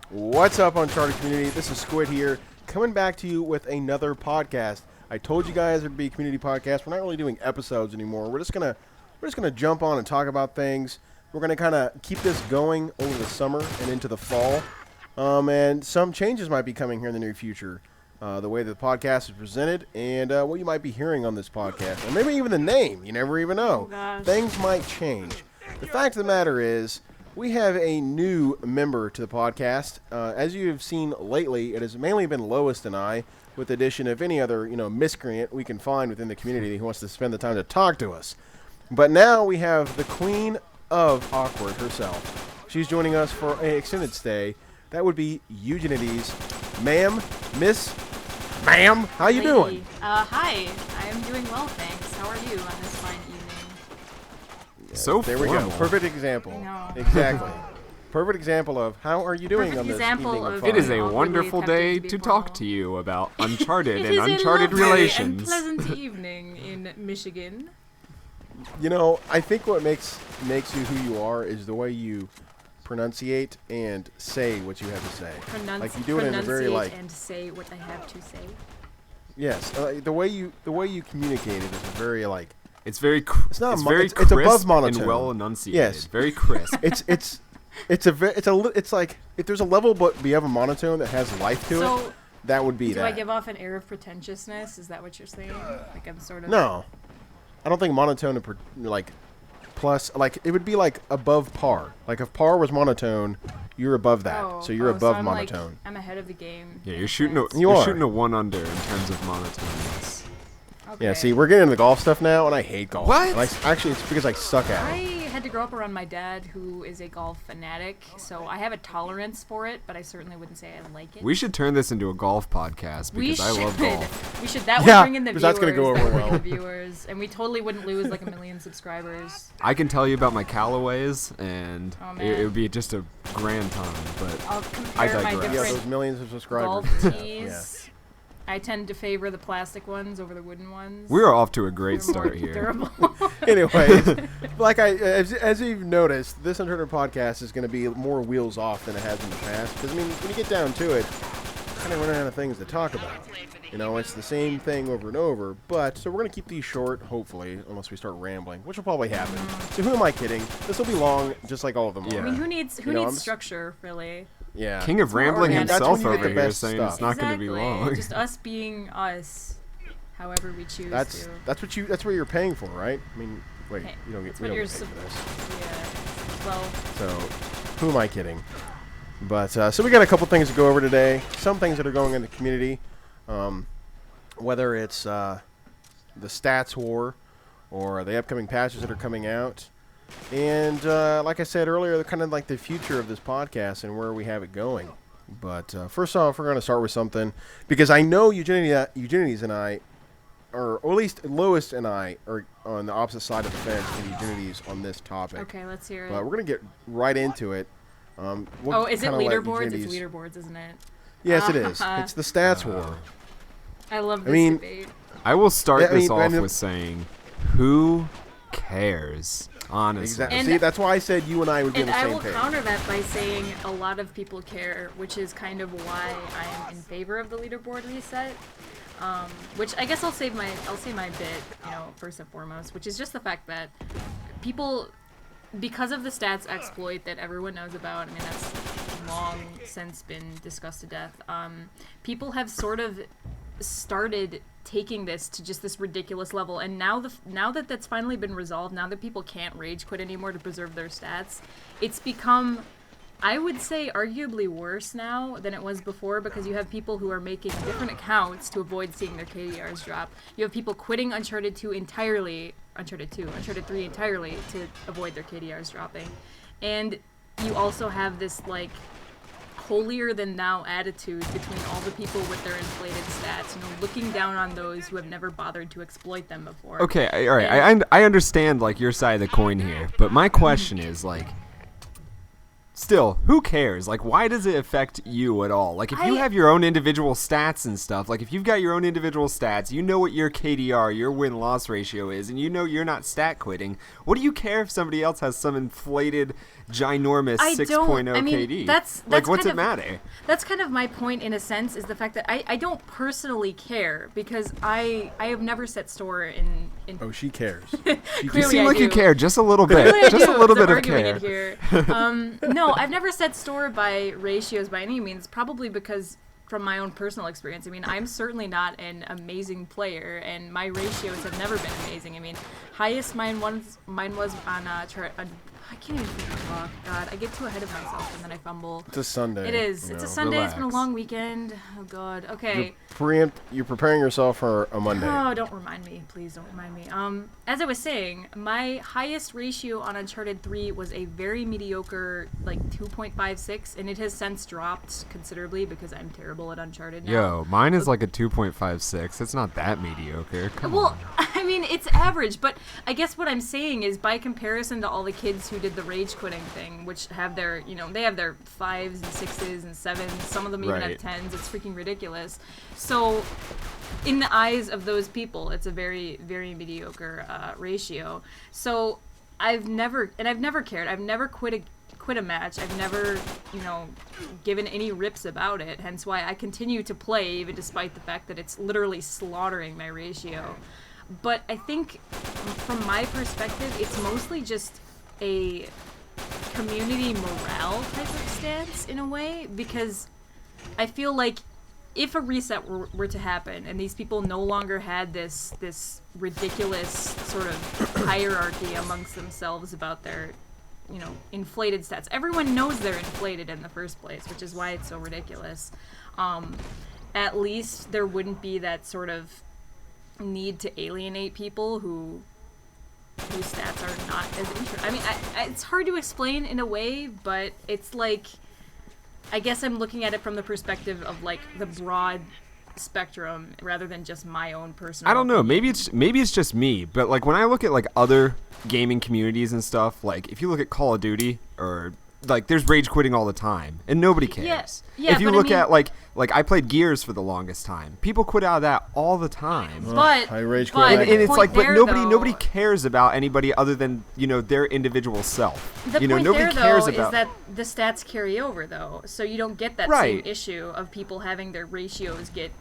What's up, Uncharted community? This is Squid here, coming back to you with another podcast. I told you guys it'd be a community podcast. We're not really doing episodes anymore. We're just gonna jump on and talk about things. We're gonna kind of keep this going over the summer and into the fall. And some changes might be coming here in the near future. The way that the podcast is presented and what you might be hearing on this podcast. Or maybe even the name. You never even know. Things might change. The fact of the matter is, we have a new member to the podcast. As you have seen lately, it has mainly been Lois and I, with the addition of any other miscreant we can find within the community who wants to spend the time to talk to us. But now we have the queen of awkward herself. She's joining us for an extended stay. That would be Eugenides. Ma'am, Ma'am, how you doing? Hi. I am doing well, thanks. How are you on this fine evening? So there formal. we go. Perfect example. I know. Exactly. Perfect example of how are you doing on this evening of fun. It is a Awkwardly wonderful day attempting to be talk formal. to you about Uncharted It and is Uncharted a lovely relations. and pleasant evening in Michigan. I think what makes you who you are is the way you pronunciate and say what you have to say. Like you do it in a very and say what I have to say. yes, the way you communicate it is a very It's very It's not it's mo- very it's crisp above monotone. and well enunciated. Yes. Very crisp. it's like if there's a level but beyond a monotone that has life to it, So, that would be do that. I give off an air of pretentiousness? Is that what you're saying? Like I'm sort of... No, I don't think monotone plus it would be like above par. Like if par was monotone, you're above that. So you're above I'm monotone. I'm ahead of the game. Yeah, in you're a shooting a sense. You are. shooting a one under in terms of monotoneness. Okay. Yeah, see, we're getting into the golf stuff now, and I hate golf. What? And actually, it's because I suck at I it. had to grow up around my dad, who is a golf fanatic, so I have a tolerance for it, but I certainly wouldn't say I like it. We should turn this into a golf podcast because I love golf. We should. That Yeah, would bring in the 'cause viewers. that's gonna go over that would bring well. in the viewers, and we totally wouldn't lose like 1 million subscribers. I can tell you about my Callaways, and Oh, it man. would be just a grand time. But I'll I compare my digress. Yeah, those different millions of subscribers. golf Yeah. tees. I tend to favor the plastic ones over the wooden ones. we are off to a great They're more start here. durable. Anyways, as you've noticed, this Uncharted podcast is going to be more wheels off than it has in the past. Because, when you get down to it, kind of running out of things to talk about. It's the same thing over and over. So we're going to keep these short, hopefully, unless we start rambling, which will probably happen. So who am I kidding? This will be long, just like all of them Yeah. I are. mean, who needs I'm s- structure, really? Yeah. King of rambling organic. That's himself when you get over the here best saying stuff. it's not going to be long. Just us being us, however we choose to. That's what you're paying for, right? I mean, wait, Hey, you don't get that's we what don't you're get paid for this. Yeah. Well, So, who am I kidding? But so we got a couple things to go over today. Some things that are going in the community, whether it's the stats war or the upcoming patches that are coming out, and like I said earlier, they're kind of like the future of this podcast and where we have it going. But first off, we're going to start with something because I know Eugenides and I, or at least Lois and I, are on the opposite side of the fence with Eugenides on this topic. okay, let's hear it. But we're going to get right into it. We'll Is it kinda let leaderboards? It's Eugenides- leaderboards, isn't it? Yes, it is. It's the stats war. I love this mean, debate. I will start Yeah, I this mean, off Brandon- with saying, who cares? Honestly. Exactly. And- See, that's why I said you and I would be on And the I same will page. counter that by saying a lot of people care, which is kind of why I am in favor of the leaderboard reset. Which I guess I'll say my bit, first and foremost, which is just the fact that people, because of the stats exploit that everyone knows about, I mean that's long since been discussed to death. People have sort of started taking this to just this ridiculous level, and now that that's finally been resolved, now that people can't rage quit anymore to preserve their stats, it's become, I would say, arguably worse now than it was before, because you have people who are making different accounts to avoid seeing their KDRs drop. You have people quitting Uncharted 2 entirely, Uncharted 3 entirely to avoid their KDRs dropping. And you also have this, holier than thou attitude between all the people with their inflated stats, looking down on those who have never bothered to exploit them before. Okay, all right. I understand your side of the coin here, but my question is Still, who cares? Like, why does it affect you at all? Like, if you have your own individual stats and stuff, like, if you've got your own individual stats, you know what your KDR, your win-loss ratio is, and you know you're not stat quitting, what do you care if somebody else has some inflated, ginormous 6.0 KD? That's what's it matter? That's kind of my point, in a sense, is the fact that I don't personally care, because I have never set store in Oh, she cares. You seem like you care just a little bit. Just a little bit of care. Here. No, I've never set store by ratios by any means, probably because from my own personal experience. I mean, I'm certainly not an amazing player, and my ratios have never been amazing. I mean, highest mine was on I can't even talk. God, I get too ahead of myself and then I fumble. It's a Sunday. It is. It's a Sunday. Relax. It's been a long weekend. Oh, God. Okay. You're preparing yourself for a Monday. Oh, don't remind me. Please don't remind me. As I was saying, my highest ratio on Uncharted 3 was a very mediocre, like, 2.56, and it has since dropped considerably because I'm terrible at Uncharted now. Yo, mine is like a 2.56. It's not that mediocre. Come on. I mean, it's average, but I guess what I'm saying is, by comparison to all the kids who did the rage quitting thing, which have their, they have their 5s and 6s and 7s, some of them even have 10s, it's freaking ridiculous. So, in the eyes of those people, it's a very, very mediocre ratio. So, I've never cared. I've never quit a match. I've never, given any rips about it, hence why I continue to play, even despite the fact that it's literally slaughtering my ratio. But I think, from my perspective, it's mostly just a community morale type of stance, in a way, because I feel like if a reset were to happen, and these people no longer had this ridiculous sort of hierarchy amongst themselves about their, inflated stats. Everyone knows they're inflated in the first place, which is why it's so ridiculous. At least there wouldn't be that sort of need to alienate people whose stats are not as interesting. I mean, it's hard to explain in a way, but it's like, I guess I'm looking at it from the perspective of, like, the broad spectrum rather than just my own personal. I don't know. Maybe it's just me, but like when I look at like other gaming communities and stuff, like if you look at Call of Duty or like there's rage quitting all the time and nobody cares. Yeah, if you look at like I played Gears for the longest time. People quit out of that all the time. But I rage quit. And it's like, but nobody nobody cares about anybody other than their individual self. The point nobody there, cares though, about is that the stats carry over, though, so you don't get that same issue of people having their ratios get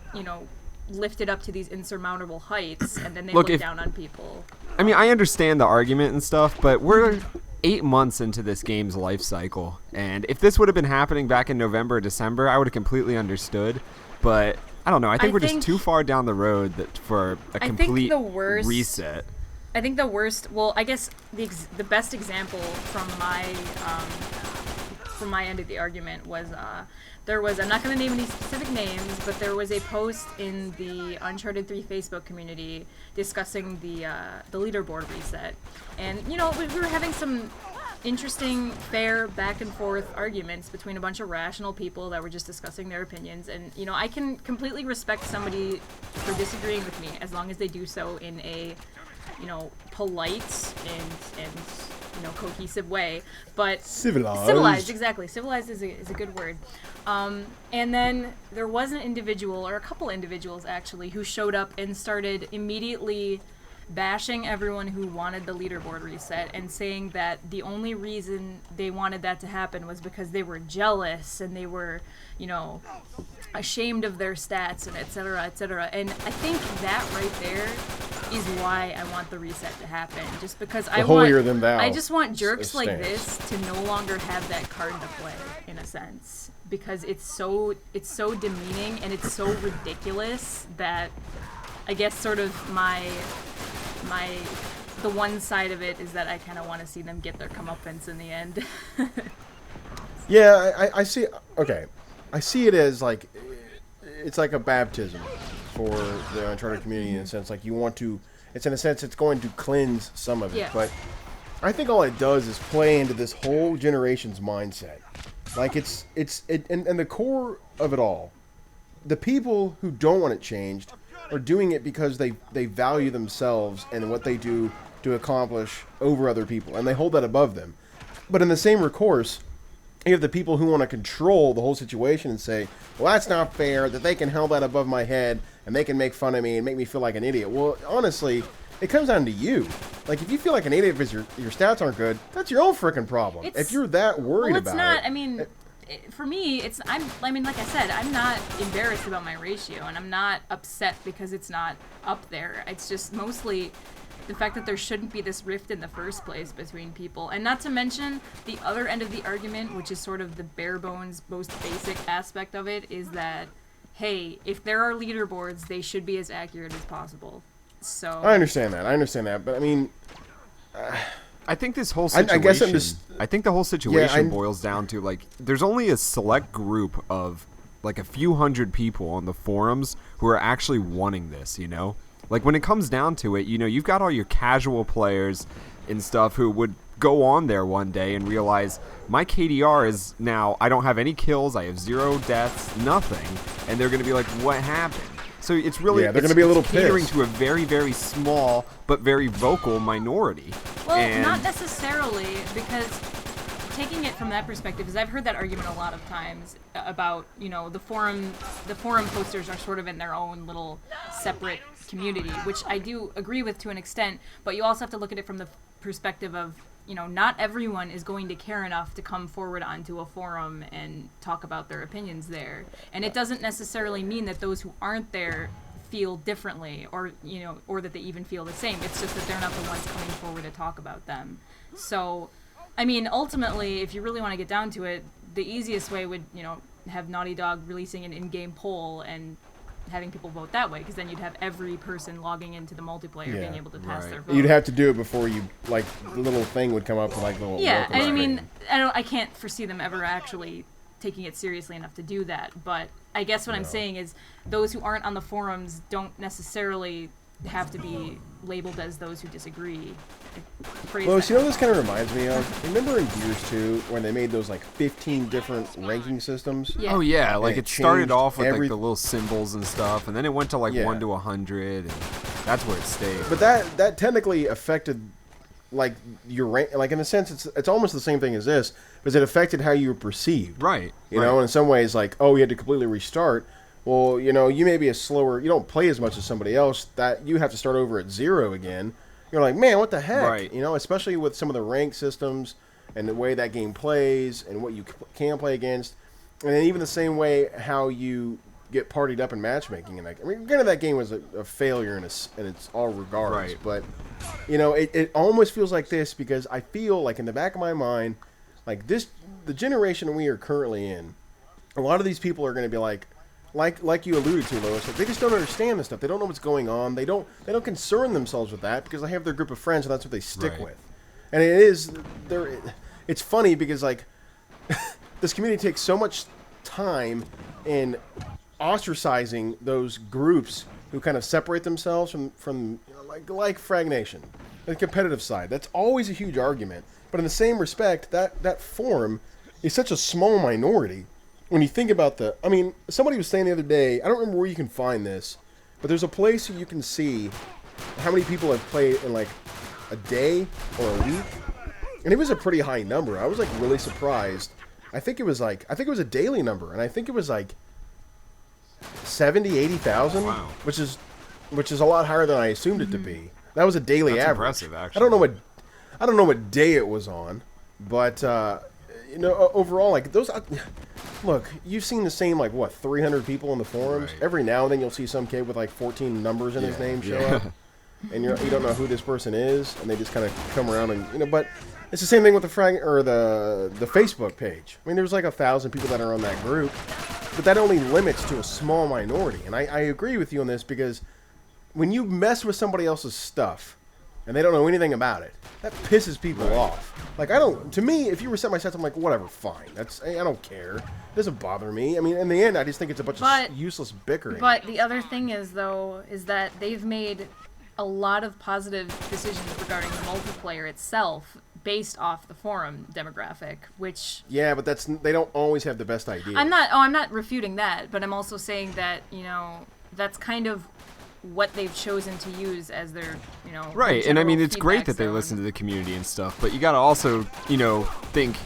lifted up to these insurmountable heights, and then they look down on people. I mean, I understand the argument and stuff, but we're 8 months into this game's life cycle, and if this would have been happening back in November or December, I would have completely understood. But I don't know. I think we're just too far down the road for a complete reset. I think the worst. Well, I guess the best example from my end of the argument was there was, I'm not going to name any specific names, but there was a post in the Uncharted 3 Facebook community discussing the leaderboard reset. And, we were having some interesting, fair, back and forth arguments between a bunch of rational people that were just discussing their opinions. And, I can completely respect somebody for disagreeing with me as long as they do so in a, polite and cohesive way, but civilized, exactly. Civilized is a good word. And then there was an individual, or a couple individuals actually, who showed up and started immediately bashing everyone who wanted the leaderboard reset and saying that the only reason they wanted that to happen was because they were jealous and they were, ashamed of their stats and et cetera, et cetera. And I think that right there is why I want the reset to happen. Just because I just want jerks like this to no longer have that card to play, in a sense. Because it's so demeaning and it's so ridiculous that I guess sort of the one side of it is that I kind of want to see them get their comeuppance in the end. Yeah, I see. Okay, I see it as like it's like a baptism for the Uncharted community in a sense. Like you want to, it's in a sense it's going to cleanse some of it. Yeah. But I think all it does is play into this whole generation's mindset. Like and the core of it all, the people who don't want it changed are doing it because they value themselves and what they do to accomplish over other people, and they hold that above them. But in the same recourse, you have the people who want to control the whole situation and say, well, that's not fair, that they can hold that above my head and they can make fun of me and make me feel like an idiot. Well, honestly, it comes down to you. Like, if you feel like an idiot because your stats aren't good, that's your own freaking problem. If you're that worried about it. Well, it's not. I mean, for me, I mean, like I said, I'm not embarrassed about my ratio, and I'm not upset because it's not up there. It's just mostly the fact that there shouldn't be this rift in the first place between people. And not to mention, the other end of the argument, which is sort of the bare bones, most basic aspect of it, is that, hey, if there are leaderboards, they should be as accurate as possible. So I understand that, but I mean, I think this whole situation. I think the whole situation boils down to, like, there's only a select group of like a few hundred people on the forums who are actually wanting this. You know, like when it comes down to it, you know, you've got all your casual players and stuff who would go on there one day and realize my KDR is now, I don't have any kills, I have 0 deaths, nothing, and they're going to be like, what happened? So it's really, they're going to be a little catering pissed. to a very, very small but very vocal minority. Well, not necessarily, because taking it from that perspective, because I've heard that argument a lot of times about, you know, the forum posters are sort of in their own little separate community, which I do agree with to an extent, but you also have to look at it from the perspective of, you know, not everyone is going to care enough to come forward onto a forum and talk about their opinions there. And it doesn't necessarily mean that those who aren't there feel differently, or, you know, or that they even feel the same. It's just that they're not the ones coming forward to talk about them. So, I mean, ultimately, if you really want to get down to it, the easiest way would, you know, have Naughty Dog releasing an in-game poll and having people vote that way, because then you'd have every person logging into the multiplayer being able to cast their vote. You'd have to do it before you, like, the little thing would come up with, like, little... Yeah, and I mean, I can't foresee them ever actually taking it seriously enough to do that, but I guess what I'm saying is those who aren't on the forums don't necessarily have to be labeled as those who disagree. Lois, you know what this kind of reminds me of? Remember in Gears 2 when they made those like 15 different ranking systems? Yeah. Oh yeah, like it started off with like the little symbols and stuff, and then it went to like 1 to 100, and that's where it stayed. But that technically affected like your rank. Like in a sense, it's almost the same thing as this, because it affected how you were perceived. Right. You know, in some ways, like, oh, you had to completely restart. Well, you know, you may be a slower. You don't play as much as somebody else. That you have to start over at 0 again. You're like, man, what the heck? Right. You know, especially with some of the rank systems and the way that game plays and what you can play against. And then even the same way how you get partied up in matchmaking. And I mean, granted, that game was a failure in its all regards. Right. But, you know, it almost feels like this because I feel like in the back of my mind, like the generation we are currently in, a lot of these people are going to be like you alluded to, Lois, like they just don't understand this stuff. They don't know what's going on. They don't concern themselves with that because they have their group of friends and that's what they stick with. And it's funny because like this community takes so much time in ostracizing those groups who kind of separate themselves from you know, like Frag Nation, the competitive side. That's always a huge argument. But in the same respect, that forum is such a small minority. When you think about I mean, somebody was saying the other day, I don't remember where you can find this, but there's a place where you can see how many people have played in like a day or a week, and it was a pretty high number. I was like really surprised. I think it was a daily number, and I think it was like 70,000, 80,000, wow. which is a lot higher than I assumed it to be. That was a daily That's average. Impressive, actually. I don't know what day it was on, but you know, overall, like those. Look, you've seen the same, like, what, 300 people in the forums? Right. Every now and then you'll see some kid with, like, 14 numbers in his name show up. And you don't know who this person is, and they just kind of come around and, you know, but it's the same thing with the Facebook page. I mean, there's, like, 1,000 people that are on that group, but that only limits to a small minority. And I agree with you on this because when you mess with somebody else's stuff, and they don't know anything about it, that pisses people off. Like, to me, if you reset my stats, I'm like, whatever, fine. I don't care. It doesn't bother me. I mean, in the end, I just think it's a bunch of useless bickering. But the other thing is, though, is that they've made a lot of positive decisions regarding the multiplayer itself based off the forum demographic, which... Yeah, but they don't always have the best ideas. I'm not refuting that, but I'm also saying that, you know, that's kind of what they've chosen to use as their, you know, right. And I mean, it's great that they listen to the community and stuff, but you got to also, you know, think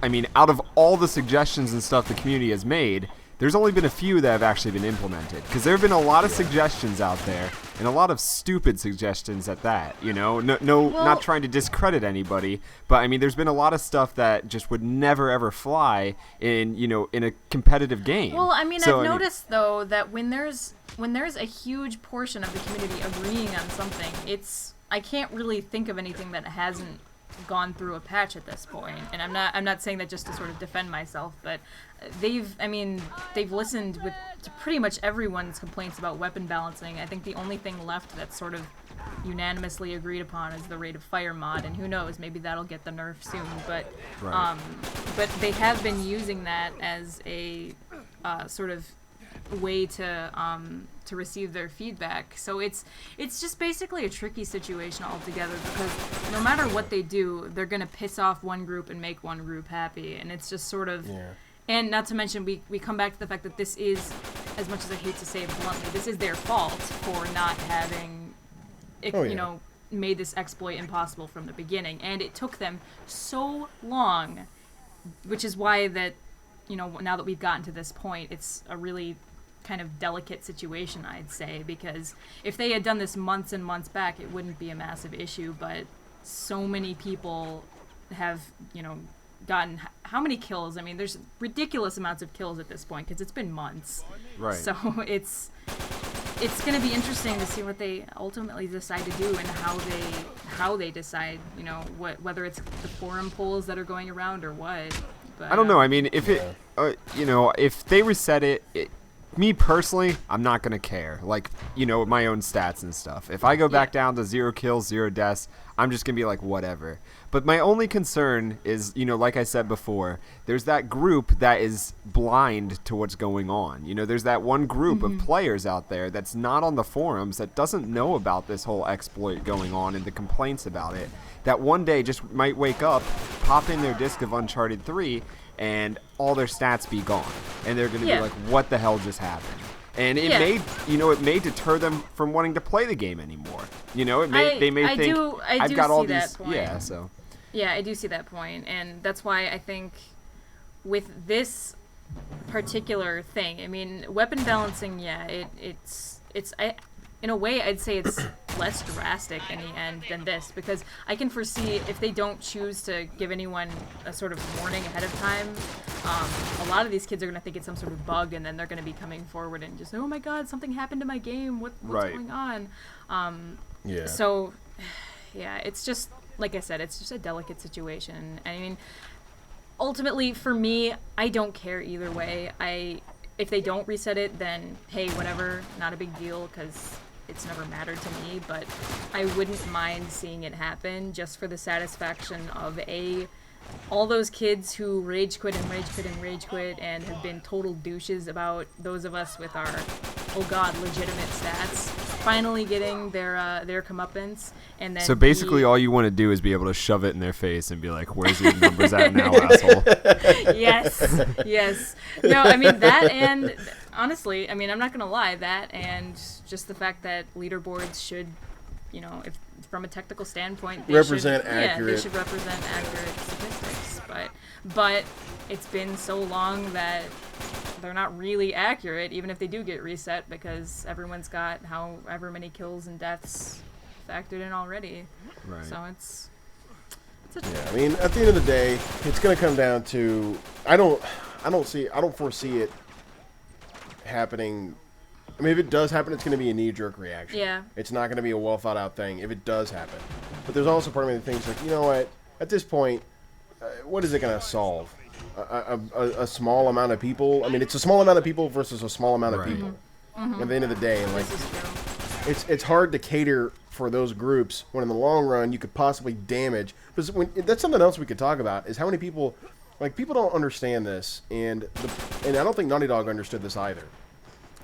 I mean, out of all the suggestions and stuff the community has made, there's only been a few that have actually been implemented. Because there have been a lot of suggestions out there, and a lot of stupid suggestions at that, you know? Not trying to discredit anybody, but I mean, there's been a lot of stuff that just would never ever fly in, you know, in a competitive game. Well, I mean, I've noticed, though, that when there's a huge portion of the community agreeing on something, I can't really think of anything that hasn't gone through a patch at this point. And I'm not saying that just to sort of defend myself, but they've listened to pretty much everyone's complaints about weapon balancing. I think the only thing left that's sort of unanimously agreed upon is the rate of fire mod, and who knows, maybe that'll get the nerf soon. But but they have been using that as a sort of way to receive their feedback. So it's just basically a tricky situation altogether, because no matter what they do, they're gonna piss off one group and make one group happy, and it's just sort of and not to mention we come back to the fact that this is, as much as I hate to say it bluntly, this is their fault for not having made this exploit impossible from the beginning, and it took them so long, which is why that, you know, now that we've gotten to this point, it's a really kind of delicate situation, I'd say, because if they had done this months and months back, it wouldn't be a massive issue, but so many people have, you know, gotten how many kills? I mean, there's ridiculous amounts of kills at this point, because it's been months. Right. So it's going to be interesting to see what they ultimately decide to do, and how they decide, you know, whether it's the forum polls that are going around or what. But, I don't know. I mean, if if they reset it, me personally, I'm not going to care. Like, you know, my own stats and stuff. If I go back down to 0 kills, 0 deaths, I'm just going to be like, whatever. But my only concern is, you know, like I said before, there's that group that is blind to what's going on. You know, there's that one group of players out there that's not on the forums, that doesn't know about this whole exploit going on and the complaints about it, that one day just might wake up, pop in their disc of Uncharted 3, and all their stats be gone. And they're going to be like, what the hell just happened? And it may deter them from wanting to play the game anymore. You know, they may think, I've got all these. Yeah, so. Yeah, I do see that point, and that's why I think with this particular thing, I mean, weapon balancing, it's in a way, I'd say it's less drastic in the end than this, because I can foresee if they don't choose to give anyone a sort of warning ahead of time, a lot of these kids are going to think it's some sort of bug, and then they're going to be coming forward and just, oh my god, something happened to my game, what's going on? So, yeah, it's just, like I said, it's just a delicate situation. I mean, ultimately, for me, I don't care either way. If they don't reset it, then hey, whatever, not a big deal, because it's never mattered to me, but I wouldn't mind seeing it happen just for the satisfaction of all those kids who rage quit and have been total douches about those of us with our, oh god, legitimate stats, finally getting their comeuppance. And then so basically all you want to do is be able to shove it in their face and be like, where's your numbers at now, asshole? Yes. No, I mean, that, and honestly, I mean, I'm not going to lie, that and just the fact that leaderboards should, you know, if from a technical standpoint, they represent should, accurate. Yeah, they should represent accurate statistics. But it's been so long that they're not really accurate, even if they do get reset, because everyone's got however many kills and deaths factored in already. Right. So it's I mean, at the end of the day, it's going to come down to I don't foresee it happening. I mean, if it does happen, it's going to be a knee-jerk reaction. Yeah. It's not going to be a well-thought-out thing if it does happen. But there's also part of me that thinks, like, you know what? At this point, what is it going to solve? A small amount of people? I mean, it's a small amount of people versus a small amount of people. At the end of the day, and like, it's hard to cater for those groups when in the long run you could possibly damage. Because that's something else we could talk about, is how many people, like, people don't understand this, and I don't think Naughty Dog understood this either.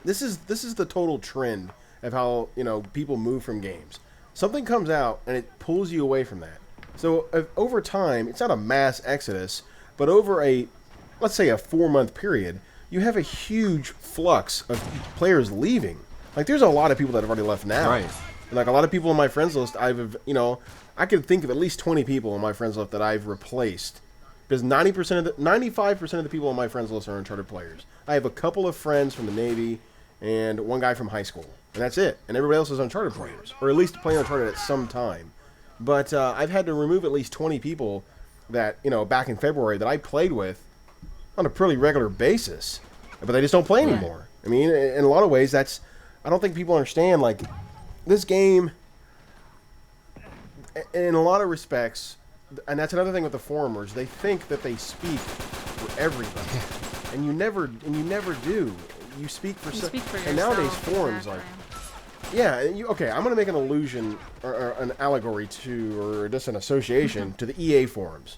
This is the total trend of how, you know, people move from games. Something comes out and it pulls you away from that. So over time, it's not a mass exodus, but over let's say a 4-month period, you have a huge flux of players leaving. Like, there's a lot of people that have already left now. Right. And like, a lot of people on my friends list, I could think of at least 20 people on my friends list that I've replaced Because 95% of the people on my friends list are Uncharted players. I have a couple of friends from the Navy and one guy from high school, and that's it. And everybody else is Uncharted players, or at least playing Uncharted at some time. But I've had to remove at least 20 people that, back in February that I played with on a pretty regular basis, but they just don't play anymore. I mean, in a lot of ways, I don't think people understand, like, this game, in a lot of respects, and that's another thing with the forumers, they think that they speak for everybody, and you never do. You speak for yourself. And nowadays forums, exactly. Okay, I'm going to make an allusion or an allegory to, or just an association to the EA forums.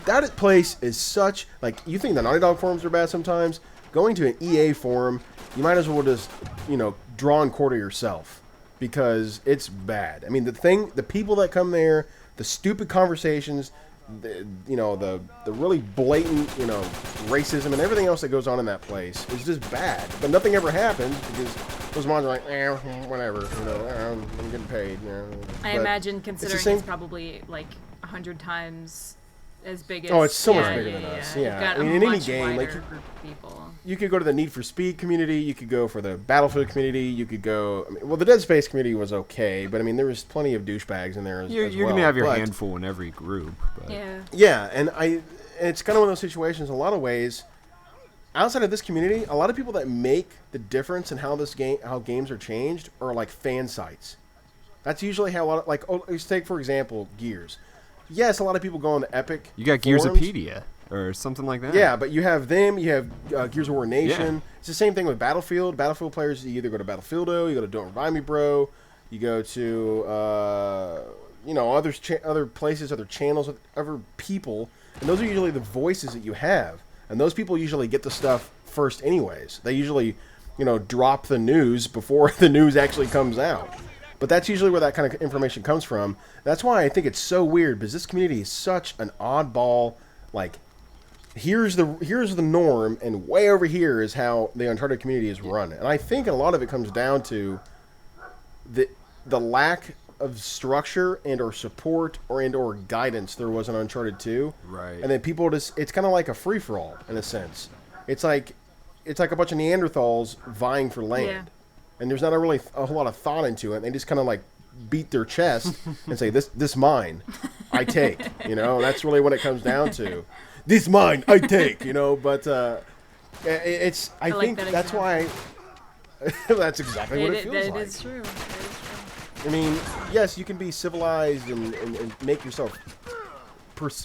That place is such, like, you think the Naughty Dog forums are bad sometimes? Going to an EA forum, you might as well just, draw and quarter yourself, because it's bad. I mean, the people that come there, the stupid conversations, the really blatant, racism and everything else that goes on in that place is just bad. But nothing ever happens because those mods are like, whatever, I'm getting paid. I imagine, considering it's probably like 100 times as big as... it's so much bigger than us. Yeah, I mean, in any game, like, group of people. You could go to the Need for Speed community. You could go for the Battlefield community. You could go... the Dead Space community was okay, but, I mean, there was plenty of douchebags in there as well. You're going to have your handful in every group. But. Yeah, and it's kind of one of those situations, in a lot of ways, outside of this community, a lot of people that make the difference in how games are changed are, like, fan sites. That's usually how a lot of... Like, let's take, for example, Gears. Yes, a lot of people go on the Epic. You got Gearsopedia or something like that. Yeah, but you have them. You have Gears of War Nation. Yeah. It's the same thing with Battlefield. Battlefield players, you either go to Battlefieldo, you go to Don't Revive Me Bro, you go to other places, other channels, other people, and those are usually the voices that you have. And those people usually get the stuff first, anyways. They usually, drop the news before the news actually comes out. But that's usually where that kind of information comes from. That's why I think it's so weird, because this community is such an oddball. Like, here's the norm, and way over here is how the Uncharted community is run. And I think a lot of it comes down to the lack of structure and or support or guidance there was in Uncharted 2. Right. And then people just, it's kind of like a free for all in a sense. It's like a bunch of Neanderthals vying for land. Yeah. And there's not a whole lot of thought into it. They just kind of like beat their chest and say, "This mine, I take." That's really what it comes down to. This mine, I take. But it's. I think that's why. That's exactly what it feels like. It is true. I mean, yes, you can be civilized and make yourself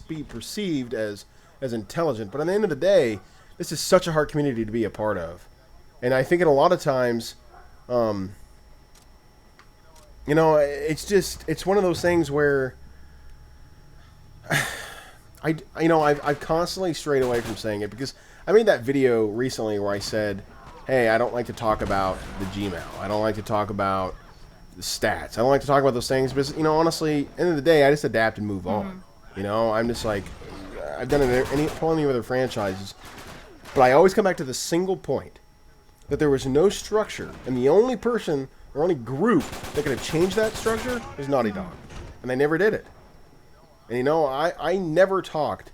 be perceived as intelligent, but at the end of the day, this is such a hard community to be a part of, and I think in a lot of times. It's one of those things where I've constantly strayed away from saying it, because I made that video recently where I said, hey, I don't like to talk about the Gmail. I don't like to talk about the stats. I don't like to talk about those things because, honestly, end of the day, I just adapt and move on. I'm just like, I've done it in plenty of other franchises, but I always come back to the single point. That there was no structure, and the only person or only group that could have changed that structure is Naughty Dog, and they never did it. And I never talked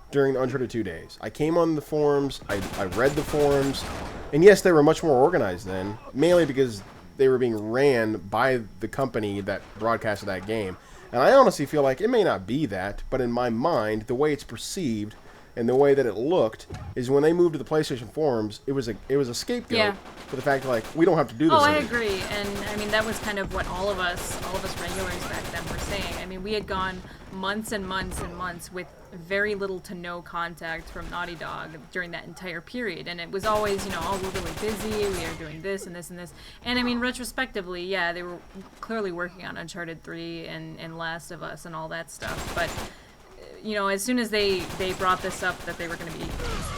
during the Uncharted 2 days. I came on the forums, I read the forums, and yes, they were much more organized then, mainly because they were being ran by the company that broadcasted that game. And I honestly feel like it may not be that, but in my mind, the way it's perceived and the way that it looked is when they moved to the PlayStation forums, it was a scapegoat for the fact like we don't have to do this. I agree, and I mean that was kind of what all of us regulars back then were saying. I mean, we had gone months and months and months with very little to no contact from Naughty Dog during that entire period, and it was always, we're really busy, we are doing this and this and this. And I mean, retrospectively, yeah, they were clearly working on Uncharted 3 and Last of Us and all that stuff, but as soon as they brought this up that they were going to be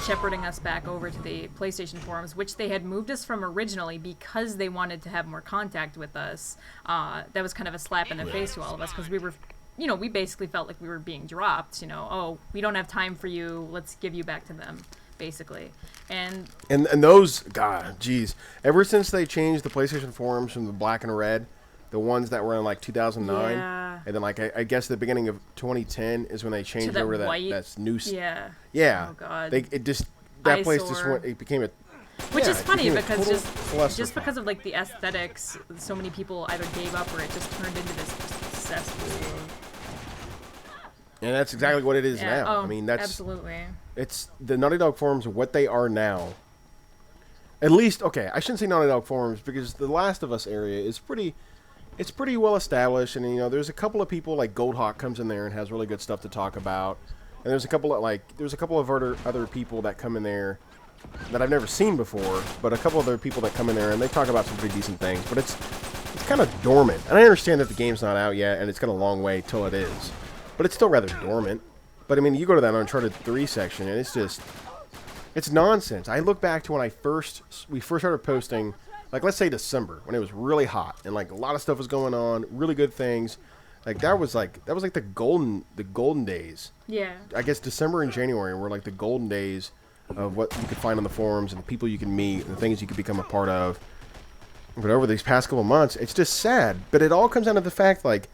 shepherding us back over to the PlayStation forums, which they had moved us from originally because they wanted to have more contact with us, that was kind of a slap in the face to all of us, because we were, we basically felt like we were being dropped, oh, we don't have time for you, let's give you back to them, basically. And those, God, geez, ever since they changed the PlayStation forums from the black and red, the ones that were in like 2009, And then, like, I guess the beginning of 2010 is when they changed over to that new... Yeah. Yeah. Oh, God. That place just went... It became a... Which is funny because just because of, like, the aesthetics, so many people either gave up or it just turned into this cesspool. And that's exactly what it is now. Oh, I mean, that's... Absolutely. It's... The Naughty Dog forums are what they are now. At least... Okay, I shouldn't say Naughty Dog forums because the Last of Us area is pretty... It's pretty well established, and, you know, there's a couple of people, like Goldhawk comes in there and has really good stuff to talk about. And there's a couple of other people that come in there that I've never seen before, but a couple other people that come in there and they talk about some pretty decent things, but it's kind of dormant. And I understand that the game's not out yet and it's got a long way till it is, but it's still rather dormant. But I mean, you go to that Uncharted 3 section and it's nonsense. I look back to when we first started posting, like, let's say December, when it was really hot and, like, a lot of stuff was going on, really good things. Like, that was like the golden days. Yeah. I guess December and January were like the golden days of what you could find on the forums and the people you can meet and the things you could become a part of. But over these past couple of months, it's just sad. But it all comes down to the fact, like,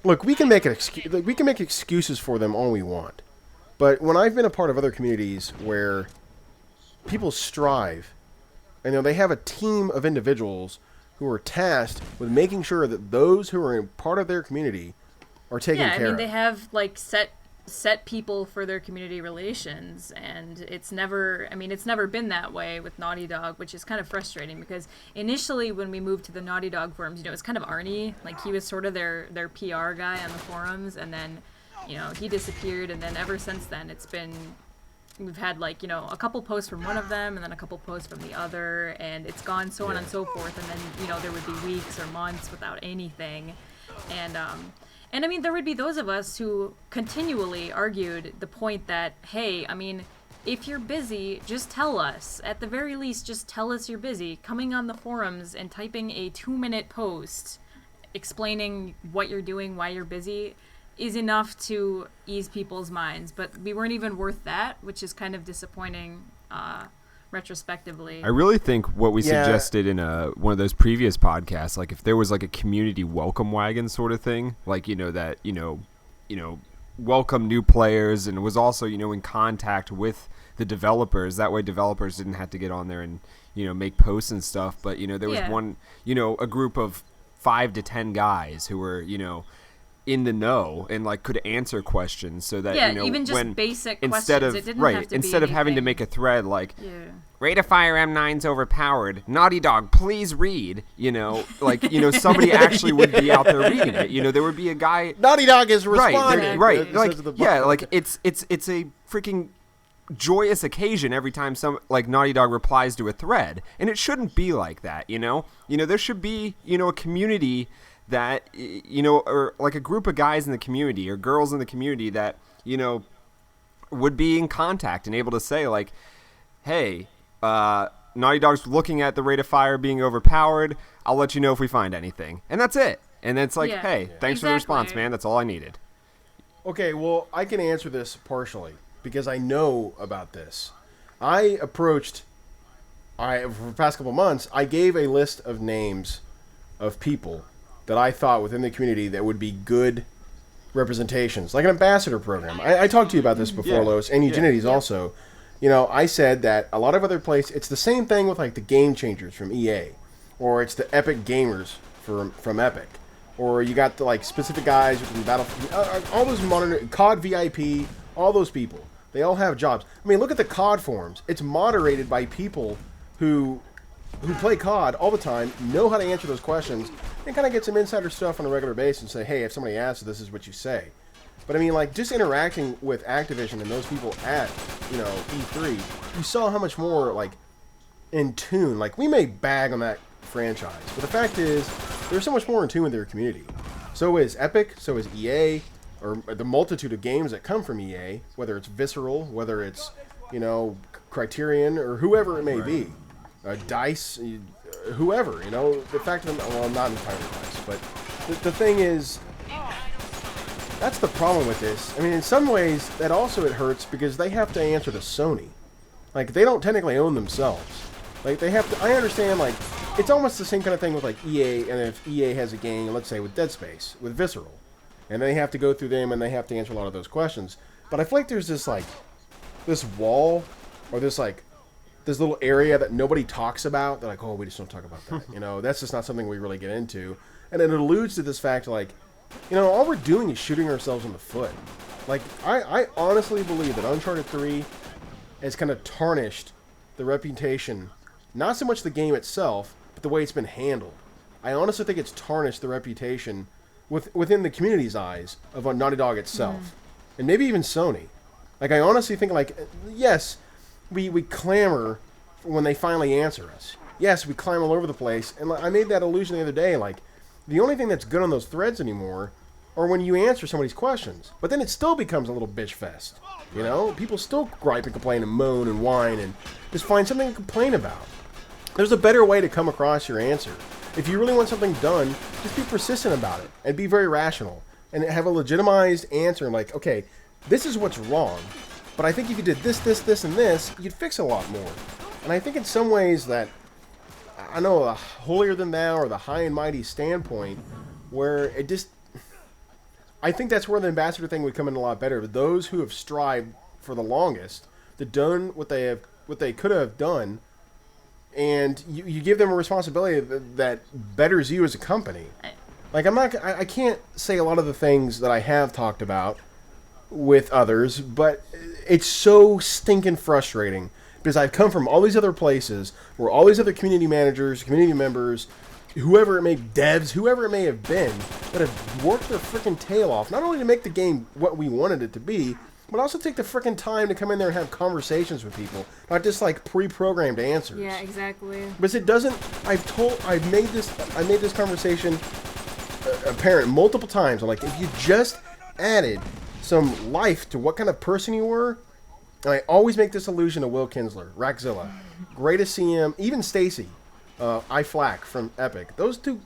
look, we can make excuses for them all we want. But when I've been a part of other communities where people strive, and, you know, they have a team of individuals who are tasked with making sure that those who are in part of their community are taken care of. Yeah, I mean, they have, like, set people for their community relations, and it's never been that way with Naughty Dog, which is kind of frustrating because initially when we moved to the Naughty Dog forums, you know, it was kind of Arnie, like, he was sort of their PR guy on the forums, and then, you know, he disappeared, and then ever since then we've had, like, you know, a couple posts from one of them and then a couple posts from the other, and it's gone so on and so forth, and then, you know, there would be weeks or months without anything. And I mean, there would be those of us who continually argued the point that, hey, I mean, if you're busy, just tell us. At the very least, just tell us you're busy. Coming on the forums and typing a 2-minute post explaining what you're doing, why you're busy, is enough to ease people's minds. But we weren't even worth that, which is kind of disappointing retrospectively. I really think what we suggested in one of those previous podcasts, like if there was like a community welcome wagon sort of thing, like, you know, that, you know, welcome new players and was also, you know, in contact with the developers. That way developers didn't have to get on there and, you know, make posts and stuff. But, you know, there was one, you know, a group of 5 to 10 guys who were, you know, in the know and, like, could answer questions so that, you know, even just when basic instead questions, of it didn't have to instead be of having to anything. make a thread like rate of fire M9's overpowered, Naughty Dog please read, you know, like, you know, somebody actually would be out there reading it, you know, there would be a guy, Naughty Dog is responding, right, like, yeah, like it's a freaking joyous occasion every time some, like, Naughty Dog replies to a thread, and it shouldn't be like that, you know, there should be, you know, a community that, you know, or like a group of guys in the community or girls in the community that, you know, would be in contact and able to say, like, hey, Naughty Dog's looking at the rate of fire being overpowered. I'll let you know if we find anything. And that's it. And then it's like, hey, thanks for the response, man. That's all I needed. Okay, well, I can answer this partially because I know about this. For the past couple months, I gave a list of names of people that I thought within the community that would be good representations, like an ambassador program. I talked to you about this before, Lois, and Eugenides also. You know, I said that a lot of other places, it's the same thing with, like, the Game Changers from EA, or it's the Epic Gamers from Epic, or you got the, like, specific guys from Battlefield, all those modern COD VIP, all those people. They all have jobs. I mean, look at the COD forums. It's moderated by people who play COD all the time, know how to answer those questions, and kind of get some insider stuff on a regular basis and say, hey, if somebody asks, this is what you say. But I mean, like, just interacting with Activision and those people at, you know, E3, you saw how much more, like, in tune. Like, we may bag on that franchise, but the fact is, they're so much more in tune with their community. So is Epic, so is EA, or the multitude of games that come from EA, whether it's Visceral, whether it's, you know, Criterion, or whoever it may be. DICE, whoever, you know, the fact of them, well, not entirely DICE, but the thing is, that's the problem with this. I mean, in some ways, that also it hurts because they have to answer to Sony. Like, they don't technically own themselves. Like, they have to, I understand, like, it's almost the same kind of thing with, like, EA, and if EA has a game, let's say with Dead Space, with Visceral. and they have to go through them, and they have to answer a lot of those questions. But I feel like there's this wall, or this little area that nobody talks about. They're like, oh, we just don't talk about that. That's just not something we really get into. And it alludes to this fact, like, all we're doing is shooting ourselves in the foot. Like, I honestly believe that Uncharted 3 has kind of tarnished the reputation, not so much the game itself, but the way it's been handled. I honestly think it's tarnished the reputation within the community's eyes of Naughty Dog itself. And maybe even Sony. Like, I honestly think, like, yes, we clamor when they finally answer us. Yes, we climb all over the place. And I made that allusion the other day, like, the only thing that's good on those threads anymore are when you answer somebody's questions. But then it still becomes a little bitch fest. People still gripe and complain and moan and whine and just find something to complain about. There's a better way to come across your answer. If you really want something done, just be persistent about it and be very rational and have a legitimized answer. And like, okay, this is what's wrong, but I think if you did this, this, this, and this, you'd fix a lot more. And I think in some ways that, I know, a holier than thou or the high and mighty standpoint, where it just, I think that's where the ambassador thing would come in a lot better. But those who have strived for the longest, that done what they could have done, and you give them a responsibility that betters you as a company. Like, I can't say a lot of the things that I have talked about with others, but it's so stinking frustrating because I've come from all these other places where all these other community managers, community members, whoever it may be, devs, whoever it may have been, that have worked their freaking tail off, not only to make the game what we wanted it to be, but also take the freaking time to come in there and have conversations with people, not just like pre-programmed answers. Yeah, exactly. Because it doesn't. I made this conversation apparent multiple times. I'm like, if you just added some life to what kind of person you were, and I always make this allusion to Will Kinsler, Rackzilla, greatest CM, even Stacy, iFlack from Epic. Those two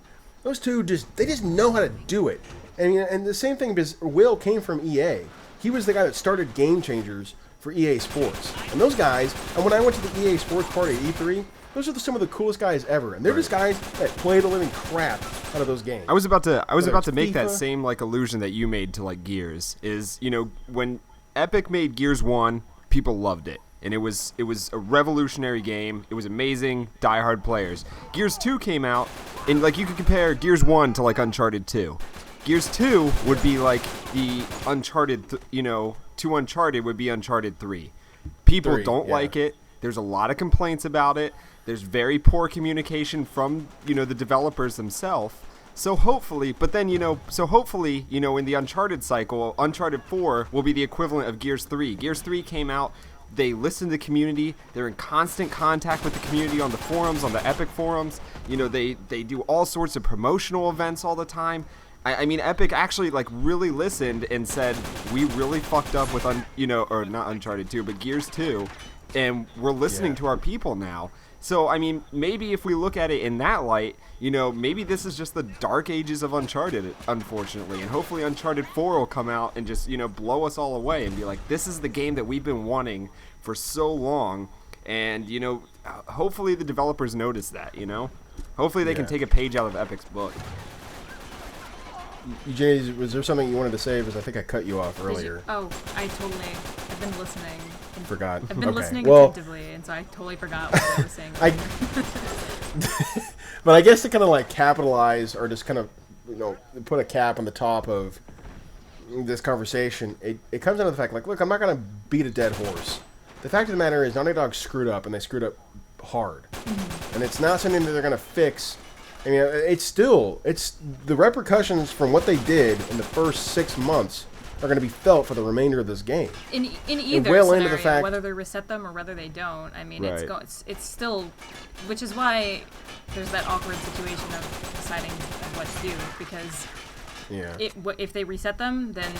just know how to do it. And the same thing because Will came from EA. He was the guy that started Game Changers for EA Sports. And those guys, and when I went to the EA Sports party at E3, those are some of the coolest guys ever. And they're just guys that play the living crap out of those games. I was about to make FIFA, that same like allusion that you made to like Gears. Is, when Epic made Gears 1, people loved it. And it was a revolutionary game. It was amazing, diehard players. Gears 2 came out, and like you could compare Gears 1 to like Uncharted 2. Gears 2 would be like the Uncharted, to Uncharted would be Uncharted 3. People don't like it. There's a lot of complaints about it. There's very poor communication from, the developers themselves. So hopefully, in the Uncharted cycle, Uncharted 4 will be the equivalent of Gears 3. Gears 3 came out. They listen to the community. They're in constant contact with the community on the forums, on the Epic forums. They do all sorts of promotional events all the time. I mean, Epic actually really listened and said, we really fucked up with or not Uncharted 2, but Gears 2, and we're listening to our people now. So I mean, maybe if we look at it in that light, maybe this is just the dark ages of Uncharted, unfortunately, and hopefully Uncharted 4 will come out and just blow us all away and be like, this is the game that we've been wanting for so long, and hopefully the developers notice that. Hopefully they can take a page out of Epic's book. Jay, was there something you wanted to say? Because I think I cut you off earlier. I've been listening. Forgot. I've been listening attentively, and so I totally forgot what I was saying. But I guess to kind of capitalize or just kind of, put a cap on the top of this conversation, it comes down to the fact, look, I'm not going to beat a dead horse. The fact of the matter is Naughty Dog screwed up, and they screwed up hard. Mm-hmm. And it's not something that they're going to fix. I mean, it's the repercussions from what they did in the first 6 months are going to be felt for the remainder of this game. In either scenario, whether they reset them or whether they don't. I mean, it's still, which is why there's that awkward situation of deciding what to do, because if they reset them, then.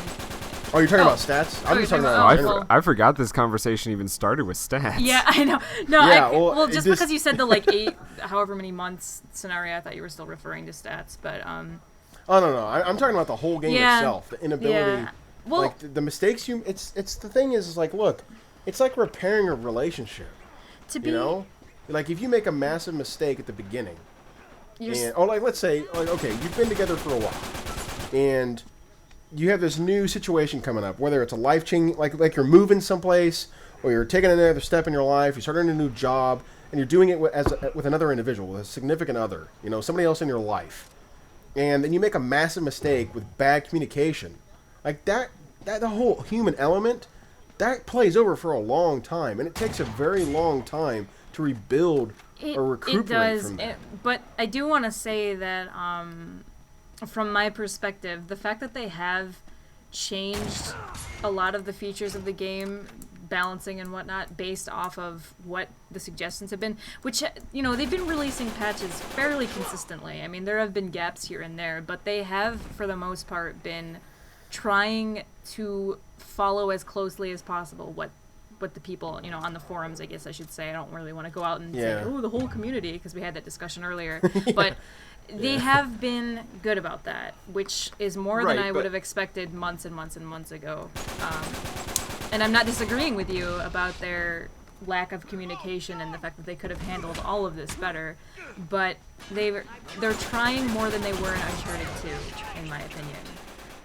Oh, you're talking about stats? I'm just talking about. I forgot this conversation even started with stats. Yeah, I know. No, just because you said the 8, however many months scenario, I thought you were still referring to stats, but. Oh no! I'm talking about the whole game itself, the inability. Yeah. Well, the mistakes you. It's the thing is look, it's like repairing a relationship. If you make a massive mistake at the beginning, let's say, okay, you've been together for a while, and you have this new situation coming up, whether it's a life change, like you're moving someplace, or you're taking another step in your life, you're starting a new job, and you're doing it with another individual, with a significant other, somebody else in your life, and then you make a massive mistake with bad communication, like that the whole human element, that plays over for a long time, and it takes a very long time to rebuild or recuperate from that. But I do want to say that, from my perspective, the fact that they have changed a lot of the features of the game, balancing and whatnot, based off of what the suggestions have been, which, they've been releasing patches fairly consistently. I mean, there have been gaps here and there, but they have, for the most part, been trying to follow as closely as possible what the people, on the forums, I guess I should say. I don't really want to go out and say, oh, the whole community, because we had that discussion earlier. But they have been good about that, which is more than I would have expected months and months and months ago. And I'm not disagreeing with you about their lack of communication and the fact that they could have handled all of this better, but they're trying more than they were in Uncharted 2, in my opinion,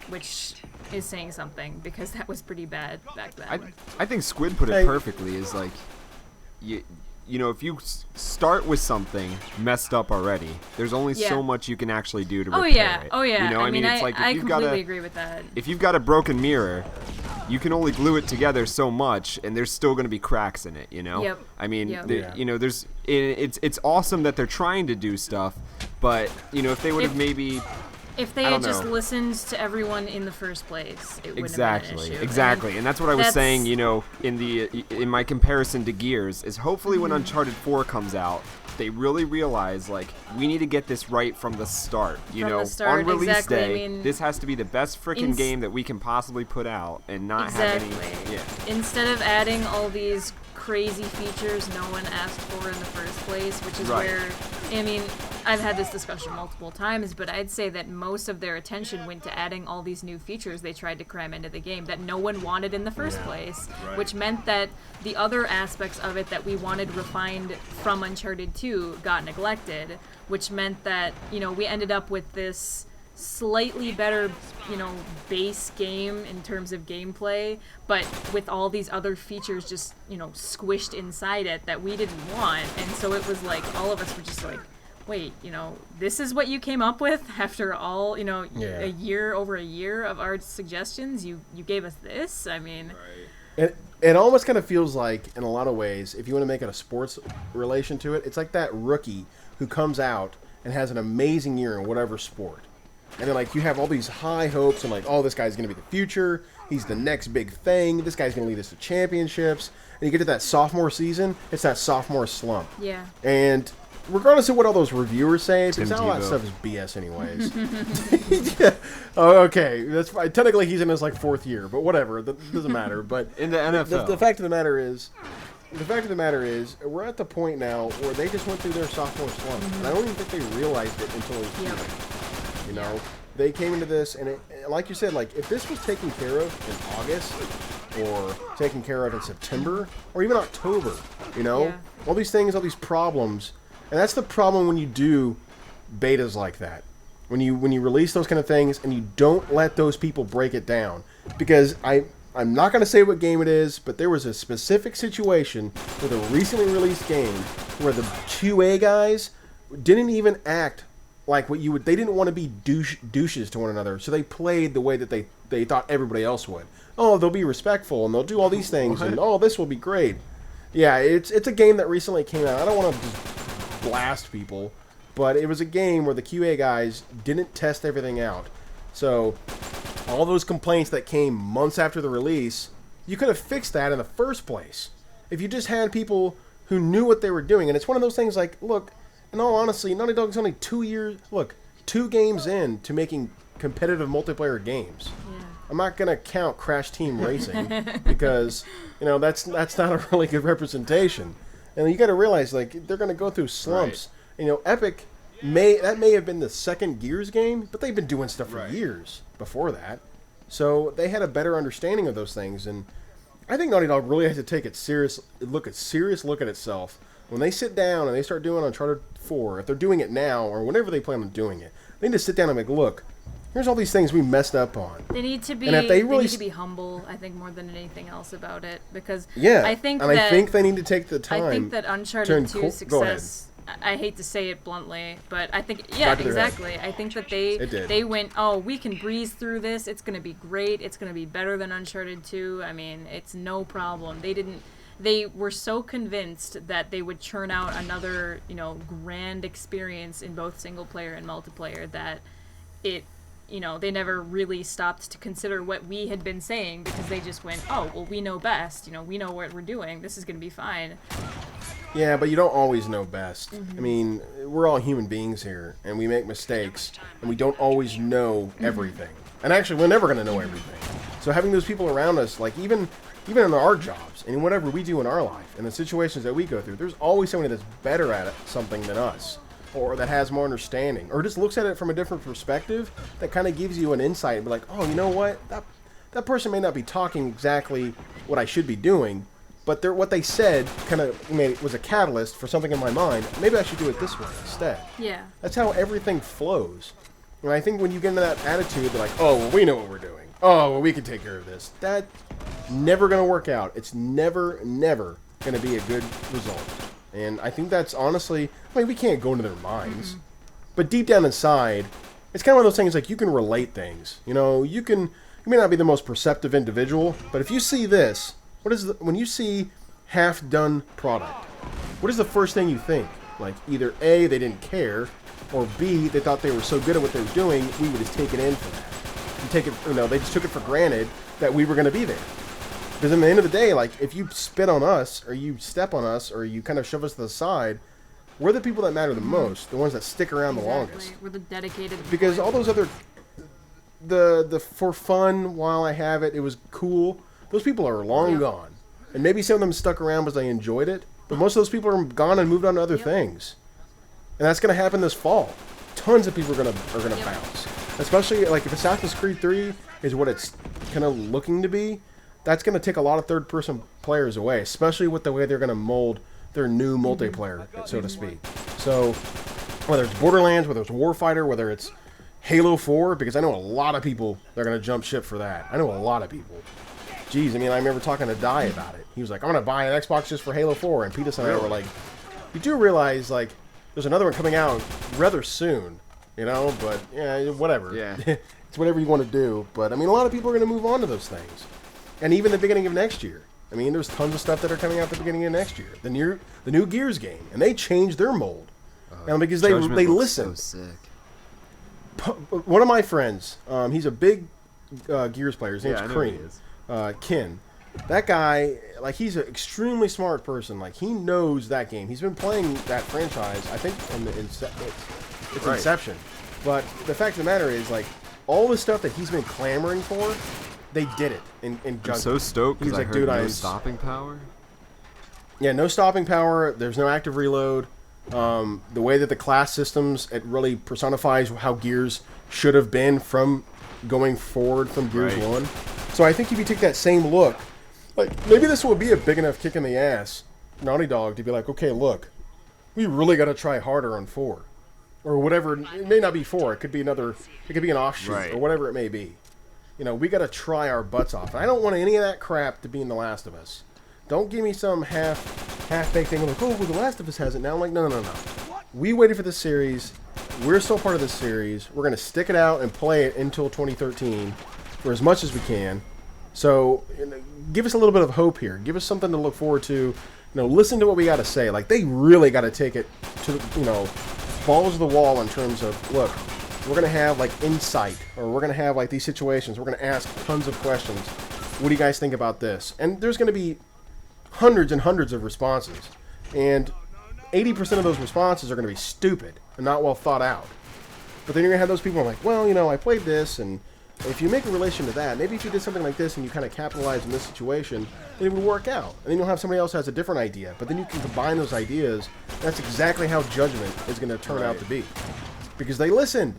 which is saying something, because that was pretty bad back then. I think Squid put it perfectly. Is like, if you start with something messed up already, there's only so much you can actually do to repair it. Oh yeah. I mean, it's like, I completely agree with that. If you've got a broken mirror, you can only glue it together so much, and there's still going to be cracks in it. Yep. I mean, Yep. there's it's awesome that they're trying to do stuff, but if they would have maybe. If they had just listened to everyone in the first place, it wouldn't have been an issue. Exactly. And that's what I was saying, in my comparison to Gears, is hopefully when Uncharted 4 comes out, they really realize, like, we need to get this right from the start. On release day, this has to be the best freaking game that we can possibly put out and not have any... Yeah. Instead of adding all these crazy features no one asked for in the first place, which is where... I mean, I've had this discussion multiple times, but I'd say that most of their attention went to adding all these new features they tried to cram into the game that no one wanted in the first place, which meant that the other aspects of it that we wanted refined from Uncharted 2 got neglected, which meant that, we ended up with this slightly better, base game in terms of gameplay, but with all these other features just, squished inside it that we didn't want. And so it was like, all of us were just like, wait, this is what you came up with after all, over a year of our suggestions? You gave us this? I mean... It almost kind of feels like, in a lot of ways, if you want to make it a sports relation to it, it's like that rookie who comes out and has an amazing year in whatever sport. And then, like, you have all these high hopes and, like, oh, this guy's going to be the future. He's the next big thing. This guy's going to lead us to championships. And you get to that sophomore season, it's that sophomore slump. Yeah. And regardless of what all those reviewers say, because all that stuff is BS anyways. Yeah. Oh, okay. That's fine. Technically, he's in his, like, fourth year, but whatever. That doesn't matter. But in the NFL. The fact of the matter is... we're at the point now where they just went through their sophomore slump. And I don't even think they realized it until it was too late. They came into this, and like you said, like, if this was taken care of in August, or taken care of in September, or even October, all these things, all these problems, and that's the problem when you do betas like that. When you release those kind of things, and you don't let those people break it down. Because I'm not going to say what game it is, but there was a specific situation with a recently released game where the QA guys didn't even act like what you would. They didn't want to be douches to one another, so they played the way that they thought everybody else would. Oh, they'll be respectful and they'll do all these things, and oh, this will be great. Yeah, it's a game that recently came out. I don't want to just blast people, but it was a game where the QA guys didn't test everything out. So all those complaints that came months after the release, you could have fixed that in the first place if you just had people who knew what they were doing. And it's one of those things like, look, in all honesty, Naughty Dog's only 2 games in to making competitive multiplayer games. Yeah. I'm not going to count Crash Team Racing because, that's not a really good representation. And you got to realize, like, they're going to go through slumps. Right. Epic may have been the second Gears game, but they've been doing stuff for years before that. So they had a better understanding of those things, and I think Naughty Dog really has to take a serious look at itself. When they sit down and they start doing Uncharted 4, if they're doing it now or whenever they plan on doing it, they need to sit down and be like, look, here's all these things we messed up on. They need to be. And if they really need to be humble, I think, more than anything else about it, because yeah, I think and that I think they need to take the time. I think that Uncharted 2's success. I hate to say it bluntly, but I think exactly. I think that they went, oh, we can breeze through this. It's gonna be great. It's gonna be better than Uncharted 2. I mean, it's no problem. They were so convinced that they would churn out another, grand experience in both single player and multiplayer that it. They never really stopped to consider what we had been saying, because they just went, oh, well, we know best. We know what we're doing. This is going to be fine. Yeah, but you don't always know best. Mm-hmm. I mean, we're all human beings here, and we make mistakes, and we don't always know everything. And actually, we're never going to know everything. So having those people around us, like even in our jobs, and whatever we do in our life, and the situations that we go through, there's always somebody that's better at something than us, or that has more understanding, or just looks at it from a different perspective that kind of gives you an insight and be like, oh, you know what? That person may not be talking exactly what I should be doing, but what they said kind of was a catalyst for something in my mind. Maybe I should do it this way instead. Yeah. That's how everything flows. And I think when you get into that attitude, they're like, oh, well, we know what we're doing. Oh, well, we can take care of this. That's never going to work out. It's never going to be a good result. And I think that's honestly, we can't go into their minds. Mm-hmm. But deep down inside, it's kind of one of those things like you can relate things. You may not be the most perceptive individual, but if you see this, when you see half-done product, what is the first thing you think? Like either A, they didn't care, or B, they thought they were so good at what they were doing, we would just take it in for that. They just took it for granted that we were going to be there. Because at the end of the day, like, if you spit on us, or you step on us, or you kind of shove us to the side, we're the people that matter the most, the ones that stick around the longest. We're the dedicated. Because all those other, the for fun, while I have it, it was cool, those people are long gone. And maybe some of them stuck around because they enjoyed it, but most of those people are gone and moved on to other things. And that's going to happen this fall. Tons of people are going to bounce. Especially, like, if Assassin's Creed 3 is what it's kind of looking to be, that's going to take a lot of third-person players away, especially with the way they're going to mold their new multiplayer, so to speak. So, whether it's Borderlands, whether it's Warfighter, whether it's Halo 4, because I know a lot of people that are going to jump ship for that. I know a lot of people. Jeez, I remember talking to Dai about it. He was like, I'm going to buy an Xbox just for Halo 4, and Petus and I were like, you do realize, like, there's another one coming out rather soon, but, yeah, whatever. Yeah. It's whatever you want to do. But, a lot of people are going to move on to those things. And even the beginning of next year. There's tons of stuff that are coming out at the beginning of next year. The new Gears game. And they changed their mold. Because they listened. So sick. One of my friends, he's a big Gears player. His name's Cream. Ken. That guy, like, he's an extremely smart person. Like, he knows that game. He's been playing that franchise, I think, from its inception. But the fact of the matter is, like, all the stuff that he's been clamoring for, they did it in Judgment. I'm so stoked because I like, heard dude, no stopping power. Yeah, no stopping power. There's no active reload. The way that the class systems, it really personifies how Gears should have been from going forward from Gears 1. So I think if you take that same look, like, maybe this will be a big enough kick in the ass, Naughty Dog, to be like, okay, look, we really got to try harder on 4. Or whatever. It may not be 4. It could be an offshoot, or whatever it may be. We got to try our butts off. And I don't want any of that crap to be in The Last of Us. Don't give me some half-baked thing like, oh, well, The Last of Us has it now. I'm like, no. We waited for this series. We're still part of this series. We're going to stick it out and play it until 2013 for as much as we can. So give us a little bit of hope here. Give us something to look forward to. Listen to what we got to say. Like, they really got to take it to, balls to the wall in terms of, look, we're going to have, like, insight, or we're going to have, like, these situations. We're going to ask tons of questions. What do you guys think about this? And there's going to be hundreds and hundreds of responses. And 80% of those responses are going to be stupid and not well thought out. But then you're going to have those people like, well, I played this, and if you make a relation to that, maybe if you did something like this and you kind of capitalize on this situation, then it would work out. And then you'll have somebody else who has a different idea. But then you can combine those ideas. That's exactly how Judgment is going to turn out to be. Because they listened.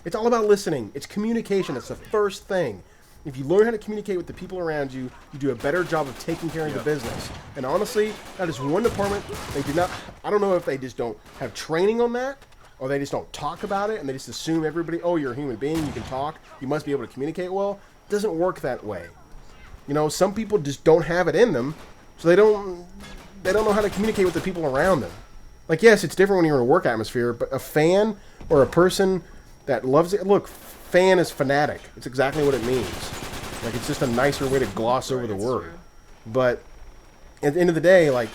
It's all about listening. It's communication. It's the first thing. If you learn how to communicate with the people around you, you do a better job of taking care of the business. And honestly, that is one department they do not. I don't know if they just don't have training on that, or they just don't talk about it, and they just assume everybody, oh, you're a human being, you can talk, you must be able to communicate well. It doesn't work that way. You know, some people just don't have it in them, so they don't know how to communicate with the people around them. Like, yes, it's different when you're in a work atmosphere, but a fan or a person that loves it, look, fan is fanatic. It's exactly what it means. Like, it's just a nicer way to gloss over the word. But at the end of the day, like,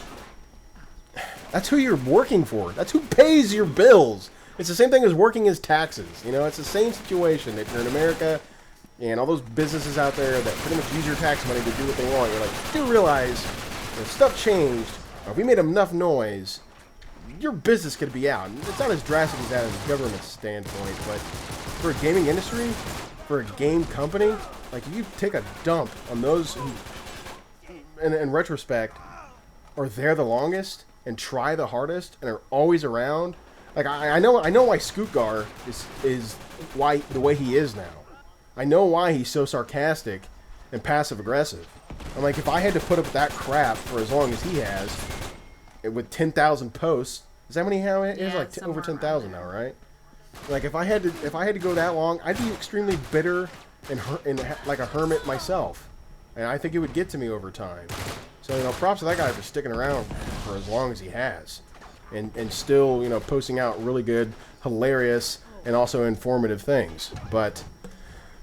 that's who you're working for. That's who pays your bills. It's the same thing as working as taxes. You know, it's the same situation. If you're in America and all those businesses out there that pretty much use your tax money to do what they want, you're like, you do realize if stuff changed, or if we made enough noise, your business could be out. It's not as drastic as that as a government standpoint, but for a gaming industry, for a game company, like, you take a dump on those who, in retrospect, are there the longest and try the hardest and are always around. Like, I know why Scootgar is why the way he is now. I know why he's so sarcastic and passive aggressive. I'm like, if I had to put up with that crap for as long as he has, with 10,000 posts, is that many? How it is? Like over 10,000 now, right? Like, if I had to go that long, I'd be extremely bitter and like a hermit myself, and I think it would get to me over time. So, you know, props to that guy for sticking around for as long as he has, and still, you know, posting out really good, hilarious, and also informative things. But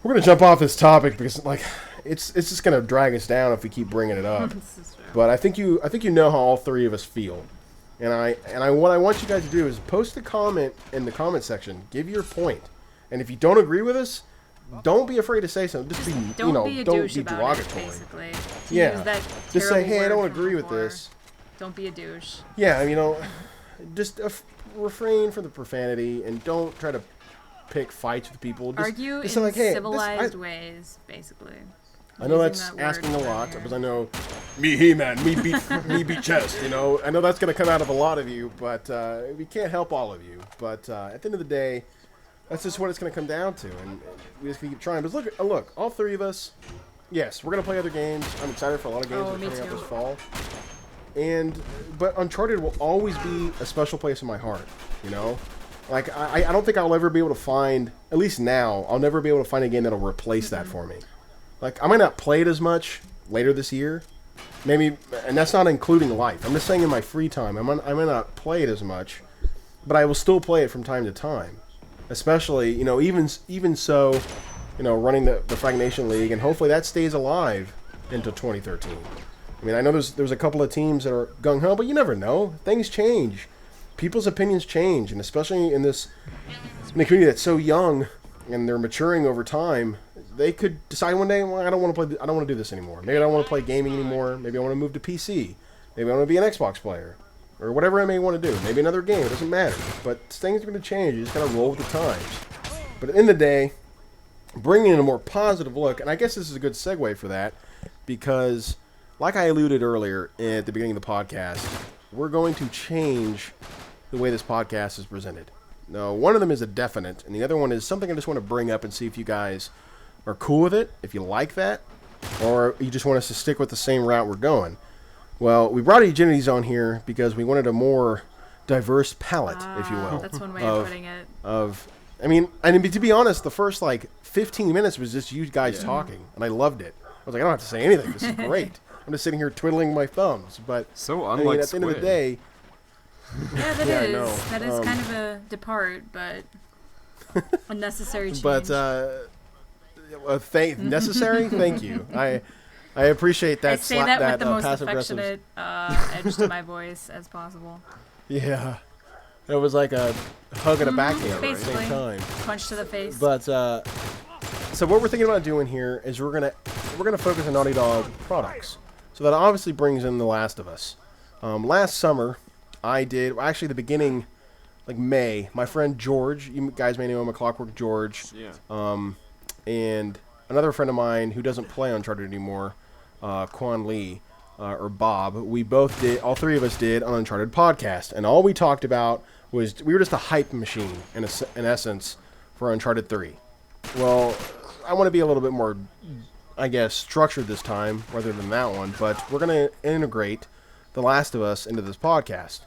we're gonna jump off this topic because, like, it's just gonna drag us down if we keep bringing it up. But I think you know how all three of us feel, and what I want you guys to do is post a comment in the comment section, give your point, and if you don't agree with us, don't be afraid to say something. Just be, don't be derogatory. Basically. Yeah. Just say, hey, I don't agree with this. Don't be a douche. Yeah, I mean, you know, just refrain from the profanity and don't try to pick fights with people. Just, argue just in like, hey, civilized ways, basically. I know that's asking a lot, because I know me He-Man, me beat chest, you know. I know that's going to come out of a lot of you, but we can't help all of you. But at the end of the day, that's just what it's going to come down to, and we just keep trying. But look, all three of us, yes, we're going to play other games. I'm excited for a lot of games that are coming out this fall. But Uncharted will always be a special place in my heart, you know? Like, I don't think I'll ever be able to find, at least now, I'll never be able to find a game that'll replace that for me. Like, I might not play it as much later this year, maybe, and that's not including life. I'm just saying in my free time, I might not play it as much, but I will still play it from time to time. Especially, you know, even so, you know, running the Frag-Nation League, and hopefully that stays alive into 2013. I mean, I know there's a couple of teams that are gung-ho, but you never know. Things change. People's opinions change, and especially in the community that's so young and they're maturing over time, they could decide one day, well, I don't want to do this anymore. Maybe I don't want to play gaming anymore. Maybe I want to move to PC. Maybe I want to be an Xbox player. Or whatever I may want to do. Maybe another game. It doesn't matter. But things are going to change. You just got to roll with the times. But at the end of the day, bringing in a more positive look, and I guess this is a good segue for that, because like I alluded earlier at the beginning of the podcast, we're going to change the way this podcast is presented. Now, one of them is a definite, and the other one is something I just want to bring up and see if you guys are cool with it, if you like that, or you just want us to stick with the same route we're going. Well, we brought Eugenides on here because we wanted a more diverse palette, if you will. That's one way of putting it. I mean, to be honest, the first, 15 minutes was just you guys talking, and I loved it. I was like, I don't have to say anything. This is great. I'm just sitting here twiddling my thumbs. But so unlike at the end of the day... Yeah, that is. That is kind of a depart, but a necessary change. But, necessary? Thank you. I appreciate that. I say that with the most affectionate edge to my voice as possible. Yeah. It was like a hug and a backhand at the same time. Punch to the face. But so what we're thinking about doing here is we're gonna focus on Naughty Dog products. So that obviously brings in The Last of Us. Last summer, the beginning, May, my friend George, you guys may know him, a Clockwork George. Yeah. And another friend of mine who doesn't play Uncharted anymore, Quan Lee, or Bob, all three of us did an Uncharted podcast. And all we talked about was, we were just a hype machine, in essence, for Uncharted 3. Well, I want to be a little bit more, I guess, structured this time, rather than that one. But we're going to integrate The Last of Us into this podcast.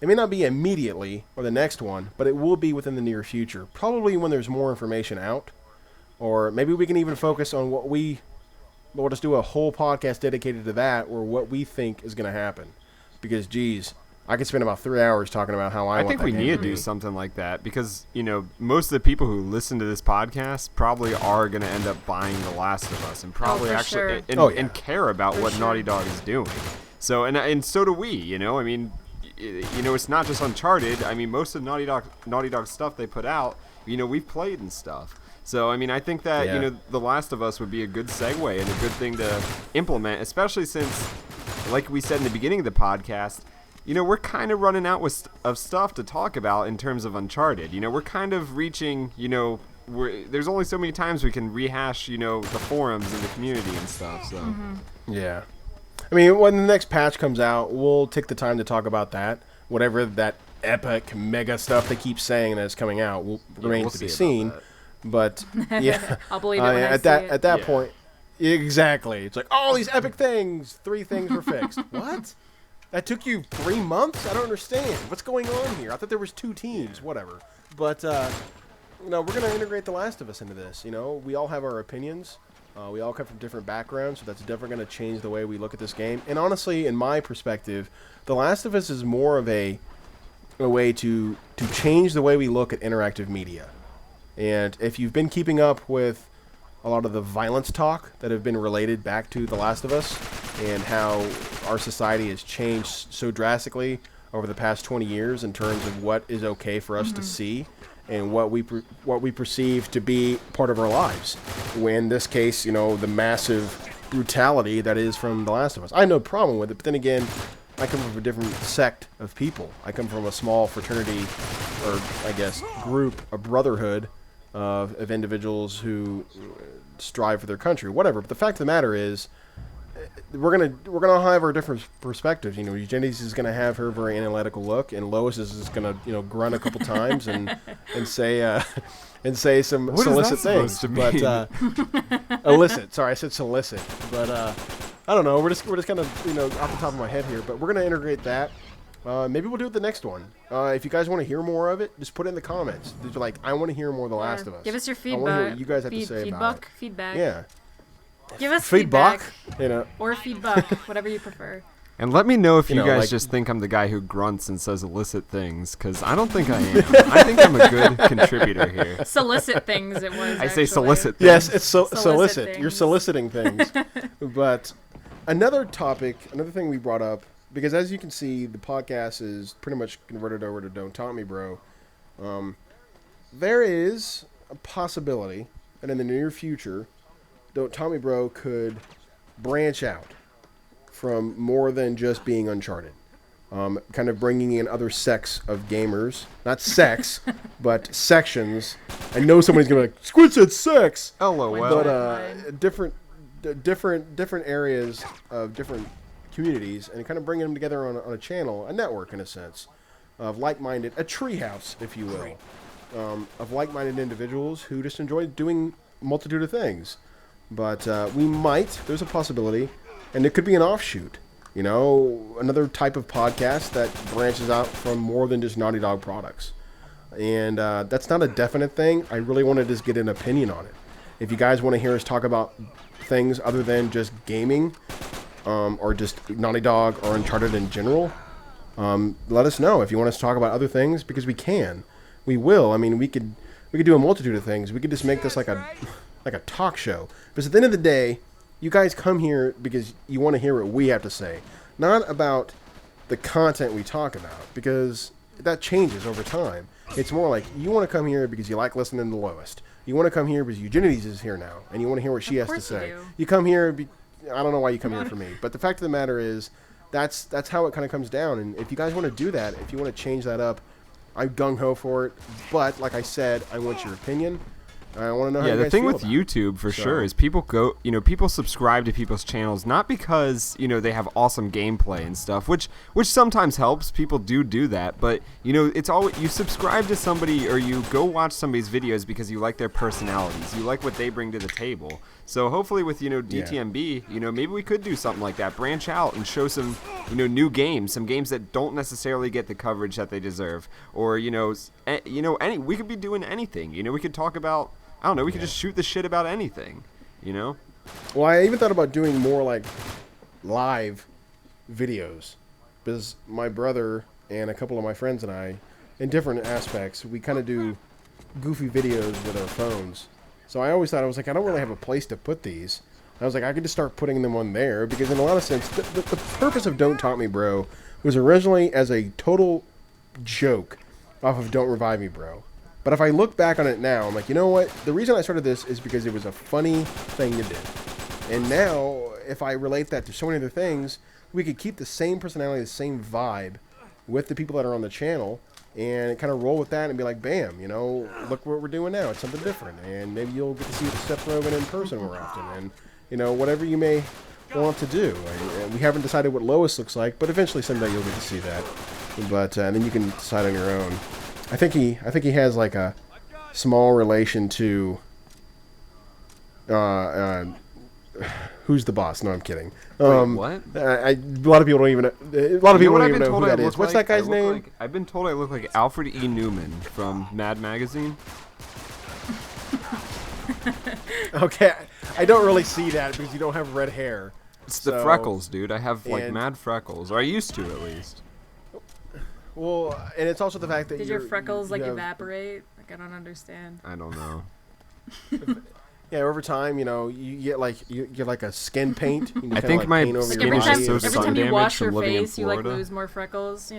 It may not be immediately or the next one, but it will be within the near future. Probably when there's more information out, or maybe we can even focus on we'll just do a whole podcast dedicated to that, or what we think is going to happen. Because, geez, I could spend about 3 hours talking about how I want think that we game need to to do be. something like that because, most of the people who listen to this podcast probably are going to end up buying The Last of Us and probably for actually sure. and care about For what sure. Naughty Dog is doing. So, and so do we, I mean, it's not just Uncharted. I mean, most of Naughty Dog stuff they put out, we've played and stuff. So, I mean, I think that, Yeah. The Last of Us would be a good segue and a good thing to implement, especially since, like we said in the beginning of the podcast, we're kind of running out of stuff to talk about in terms of Uncharted. We're kind of reaching, there's only so many times we can rehash, the forums and the community and stuff. So, Yeah. I mean, when the next patch comes out, we'll take the time to talk about that. Whatever that epic, mega stuff they keep saying that is coming out remains we'll to be see seen. about that. But, yeah. I'll believe it when I at see that it. At that Yeah. point, exactly. It's like, all these epic things. 3 things were fixed. What? That took you 3 months? I don't understand. What's going on here? I thought there was 2 teams. Whatever. But, we're going to integrate The Last of Us into this. We all have our opinions. We all come from different backgrounds, so that's definitely going to change the way we look at this game. And honestly, in my perspective, The Last of Us is more of a way to change the way we look at interactive media. And if you've been keeping up with a lot of the violence talk that have been related back to The Last of Us and how our society has changed so drastically over the past 20 years in terms of what is okay for us to see and what we perceive to be part of our lives. In this case, the massive brutality that is from The Last of Us. I have no problem with it, but then again, I come from a different sect of people. I come from a small fraternity, or I guess group, a brotherhood of individuals who strive for their country, whatever. But the fact of the matter is, we're gonna have our different perspectives. Eugenides is gonna have her very analytical look, and Lois is just gonna grunt a couple times and say some What is solicit that things. supposed to But illicit. Sorry, I said solicit. But I don't know. We're just kind of off the top of my head here. But we're gonna integrate that. Maybe we'll do it the next one. If you guys want to hear more of it, just put it in the comments. Just be like, I want to hear more of The Last of Us. Give us your I want to hear feedback. what you guys have to say about it. Feedback. Yeah. Give us Feedback. feedback. Or feedback, whatever you prefer. And let me know if you guys like- just think I'm the guy who grunts and says illicit things, because I don't think I am. I think I'm a good contributor here. Solicit things it was. I say actually. solicit things. Yes, it's Solicit solicit. You're things. soliciting things. But another thing we brought up, because as you can see, the podcast is pretty much converted over to Don't Taunt Me, Bro. There is a possibility that in the near future, Don't Taunt Me, Bro could branch out from more than just being Uncharted. Kind of bringing in other sects of gamers. Not sex, but sections. I know somebody's going to be like, Squid said sex! LOL. But different areas of different communities, and kind of bringing them together on a channel, a network in a sense, of like-minded, a treehouse, if you will, of like-minded individuals who just enjoy doing a multitude of things. But there's a possibility, and it could be an offshoot, another type of podcast that branches out from more than just Naughty Dog products. And that's not a definite thing. I really want to just get an opinion on it. If you guys want to hear us talk about things other than just gaming, or just Naughty Dog or Uncharted in general, let us know if you want us to talk about other things, because we can. We will. I mean, we could do a multitude of things. We could just make this like a talk show. Because at the end of the day, you guys come here because you want to hear what we have to say, not about the content we talk about, because that changes over time. It's more like you want to come here because you like listening to Lowest. You want to come here because Eugenides is here now, and you want to hear what she has to say. You come here. I don't know why you come here for me, but the fact of the matter is, that's how it kind of comes down. And if you guys want to do that, if you want to change that up, I'm gung ho for it. But like I said, I want your opinion. I want to know how Yeah, you the guys thing feel with about YouTube for So- sure is people subscribe to people's channels not because, they have awesome gameplay and stuff, which sometimes helps. People do that, but it's always you subscribe to somebody or you go watch somebody's videos because you like their personalities. You like what they bring to the table. So hopefully with, DTMB, maybe we could do something like that. Branch out and show some, new games, some games that don't necessarily get the coverage that they deserve. Or, we could be doing anything. We could talk about, I don't know, we could just shoot the shit about anything, Well, I even thought about doing more like live videos because my brother and a couple of my friends and I, in different aspects, we kind of do goofy videos with our phones. So I always thought, I was like, I don't really have a place to put these. I was like, I could just start putting them on there because in a lot of sense, the purpose of Don't Taunt Me Bro was originally as a total joke off of Don't Revive Me Bro. But if I look back on it now, I'm like, you know what? The reason I started this is because it was a funny thing to do. And now, if I relate that to so many other things, we could keep the same personality, the same vibe with the people that are on the channel and kind of roll with that and be like, bam, look what we're doing now. It's something different. And maybe you'll get to see Seth Rogen in person more often. And, whatever you may want to do. And we haven't decided what Lois looks like, but eventually someday you'll get to see that. But and then you can decide on your own. I think he has like a small relation to who's the boss? No, I'm kidding. What? A lot of people don't even know who that is. What's that guy's name? I've been told I look like Alfred E. Newman from Mad Magazine. Okay, I don't really see that because you don't have red hair. It's the freckles, dude. I have mad freckles, or I used to at least. Well, and it's also the fact that Did your freckles evaporate? Like, I don't understand. I don't know. Yeah, over time, you get like a skin paint. I think my skin is just so every sun time you damaged wash from your living in face, you Florida. lose more freckles.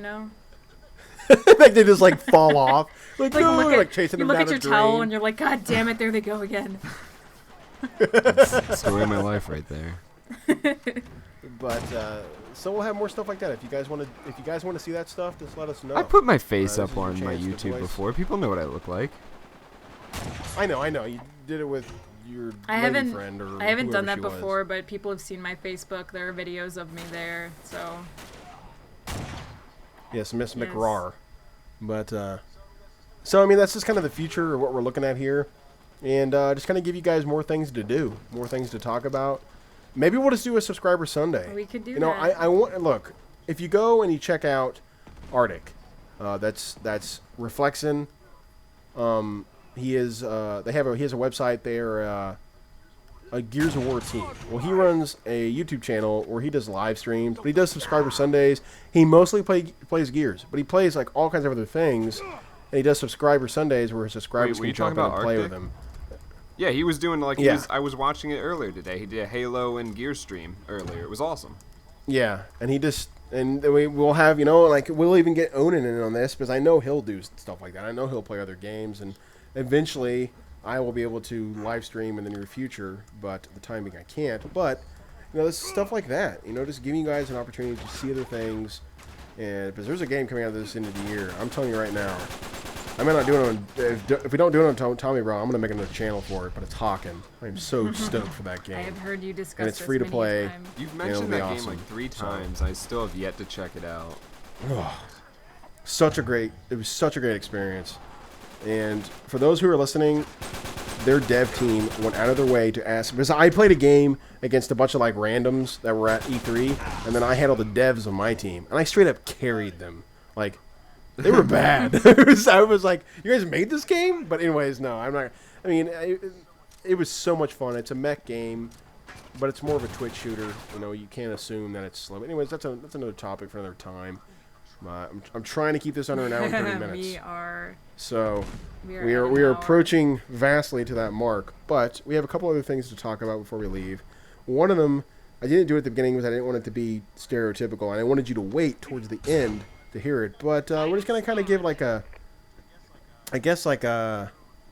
Like they just fall off. Like no, look at, chasing you them look down at your the towel drain. and you're like, God damn it, there they go again. That's the story of my life right there. But so we'll have more stuff like that. If you guys want to see that stuff, just let us know. I put my face This up is your on my chance to YouTube voice. before. People know what I look like. I know. You did it with your lady friend or I haven't done whoever that she was. before, but people have seen my Facebook. There are videos of me there, so. Yes, Miss Yes. McRar. But so I mean that's just kind of the future of what we're looking at here, and just kind of give you guys more things to do, more things to talk about. Maybe we'll just do a subscriber Sunday. We could do You know, that. I want look. If you go and you check out Arctic, that's Reflexin. He has a website. They're a Gears of War team. Well, he runs a YouTube channel where he does live streams, but he does subscriber Sundays. He mostly plays Gears, but he plays like all kinds of other things, and he does subscriber Sundays where his subscribers Were can you jump in talking and about play Arctic? with him. Yeah, he was doing I was watching it earlier today. He did a Halo and Gear stream earlier. It was awesome. Yeah, and we'll have we'll even get Onan in on this because I know he'll do stuff like that. I know he'll play other games, and eventually I will be able to live stream in the near future. But at the time being, I can't. But this is stuff like that. just giving you guys an opportunity to see other things, and because there's a game coming out this end of the year, I'm telling you right now. I might not do it on if we don't do it on Tommy Bro. I'm gonna make another channel for it, but it's Hawken. I'm so stoked for that game. I have heard you discuss And it's this free to many play. times. You've It'll mentioned be that awesome. game like 3 So- times. I still have yet to check it out. It was such a great experience. And for those who are listening, their dev team went out of their way to ask, because I played a game against a bunch of randoms that were at E3, and then I had all the devs on my team, and I straight up carried them. They were bad. I was like, you guys made this game? But anyways, no, I'm not. I mean, it was so much fun. It's a mech game, but it's more of a Twitch shooter. You can't assume that it's slow. But anyways, that's another topic for another time. I'm trying to keep this under an hour and 30 minutes. We are We at an are hour. approaching vastly to that mark, but we have a couple other things to talk about before we leave. One of them, I didn't do at the beginning because I didn't want it to be stereotypical, and I wanted you to wait towards the end to hear it. But we're just gonna kind of give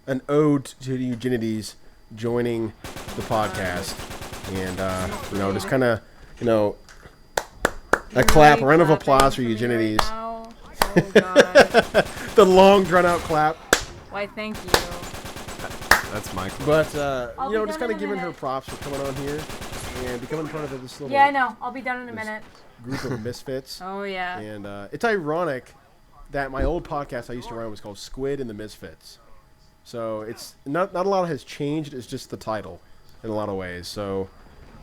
an ode to the Eugenides joining the podcast, and just kind of a clap, a round of applause for Eugenides. Oh God. The long drawn out clap. Why? Thank you. That's my clue. But I'll you know, be just done kind in of a giving her minute. props for coming on here and becoming part of this little Yeah, I know. I'll be done in a This- minute. group of misfits. Oh yeah. And it's ironic that my old podcast I used to run was called Squid and the Misfits. So it's not a lot has changed. It's just the title in a lot of ways. So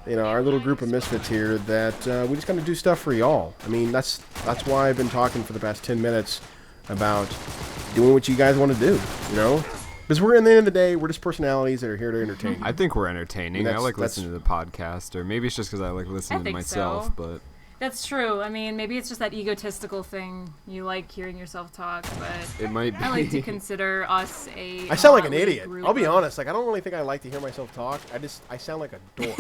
you know, our little group of misfits here that we just got to do stuff for y'all. I mean, that's why I've been talking for the past 10 minutes about doing what you guys want to do. You know, because we're in the end of the day, we're just personalities that are here to entertain you. I think we're entertaining. I That's- like that's- listening to the podcast, or maybe it's just because I like listening to think myself. so. But That's true. I mean, maybe it's just that egotistical thing. You like hearing yourself talk, but it might be. I like to consider us a. I sound like an motley idiot. group I'll be of- honest. Like, I don't really think I like to hear myself talk. I sound like a dork.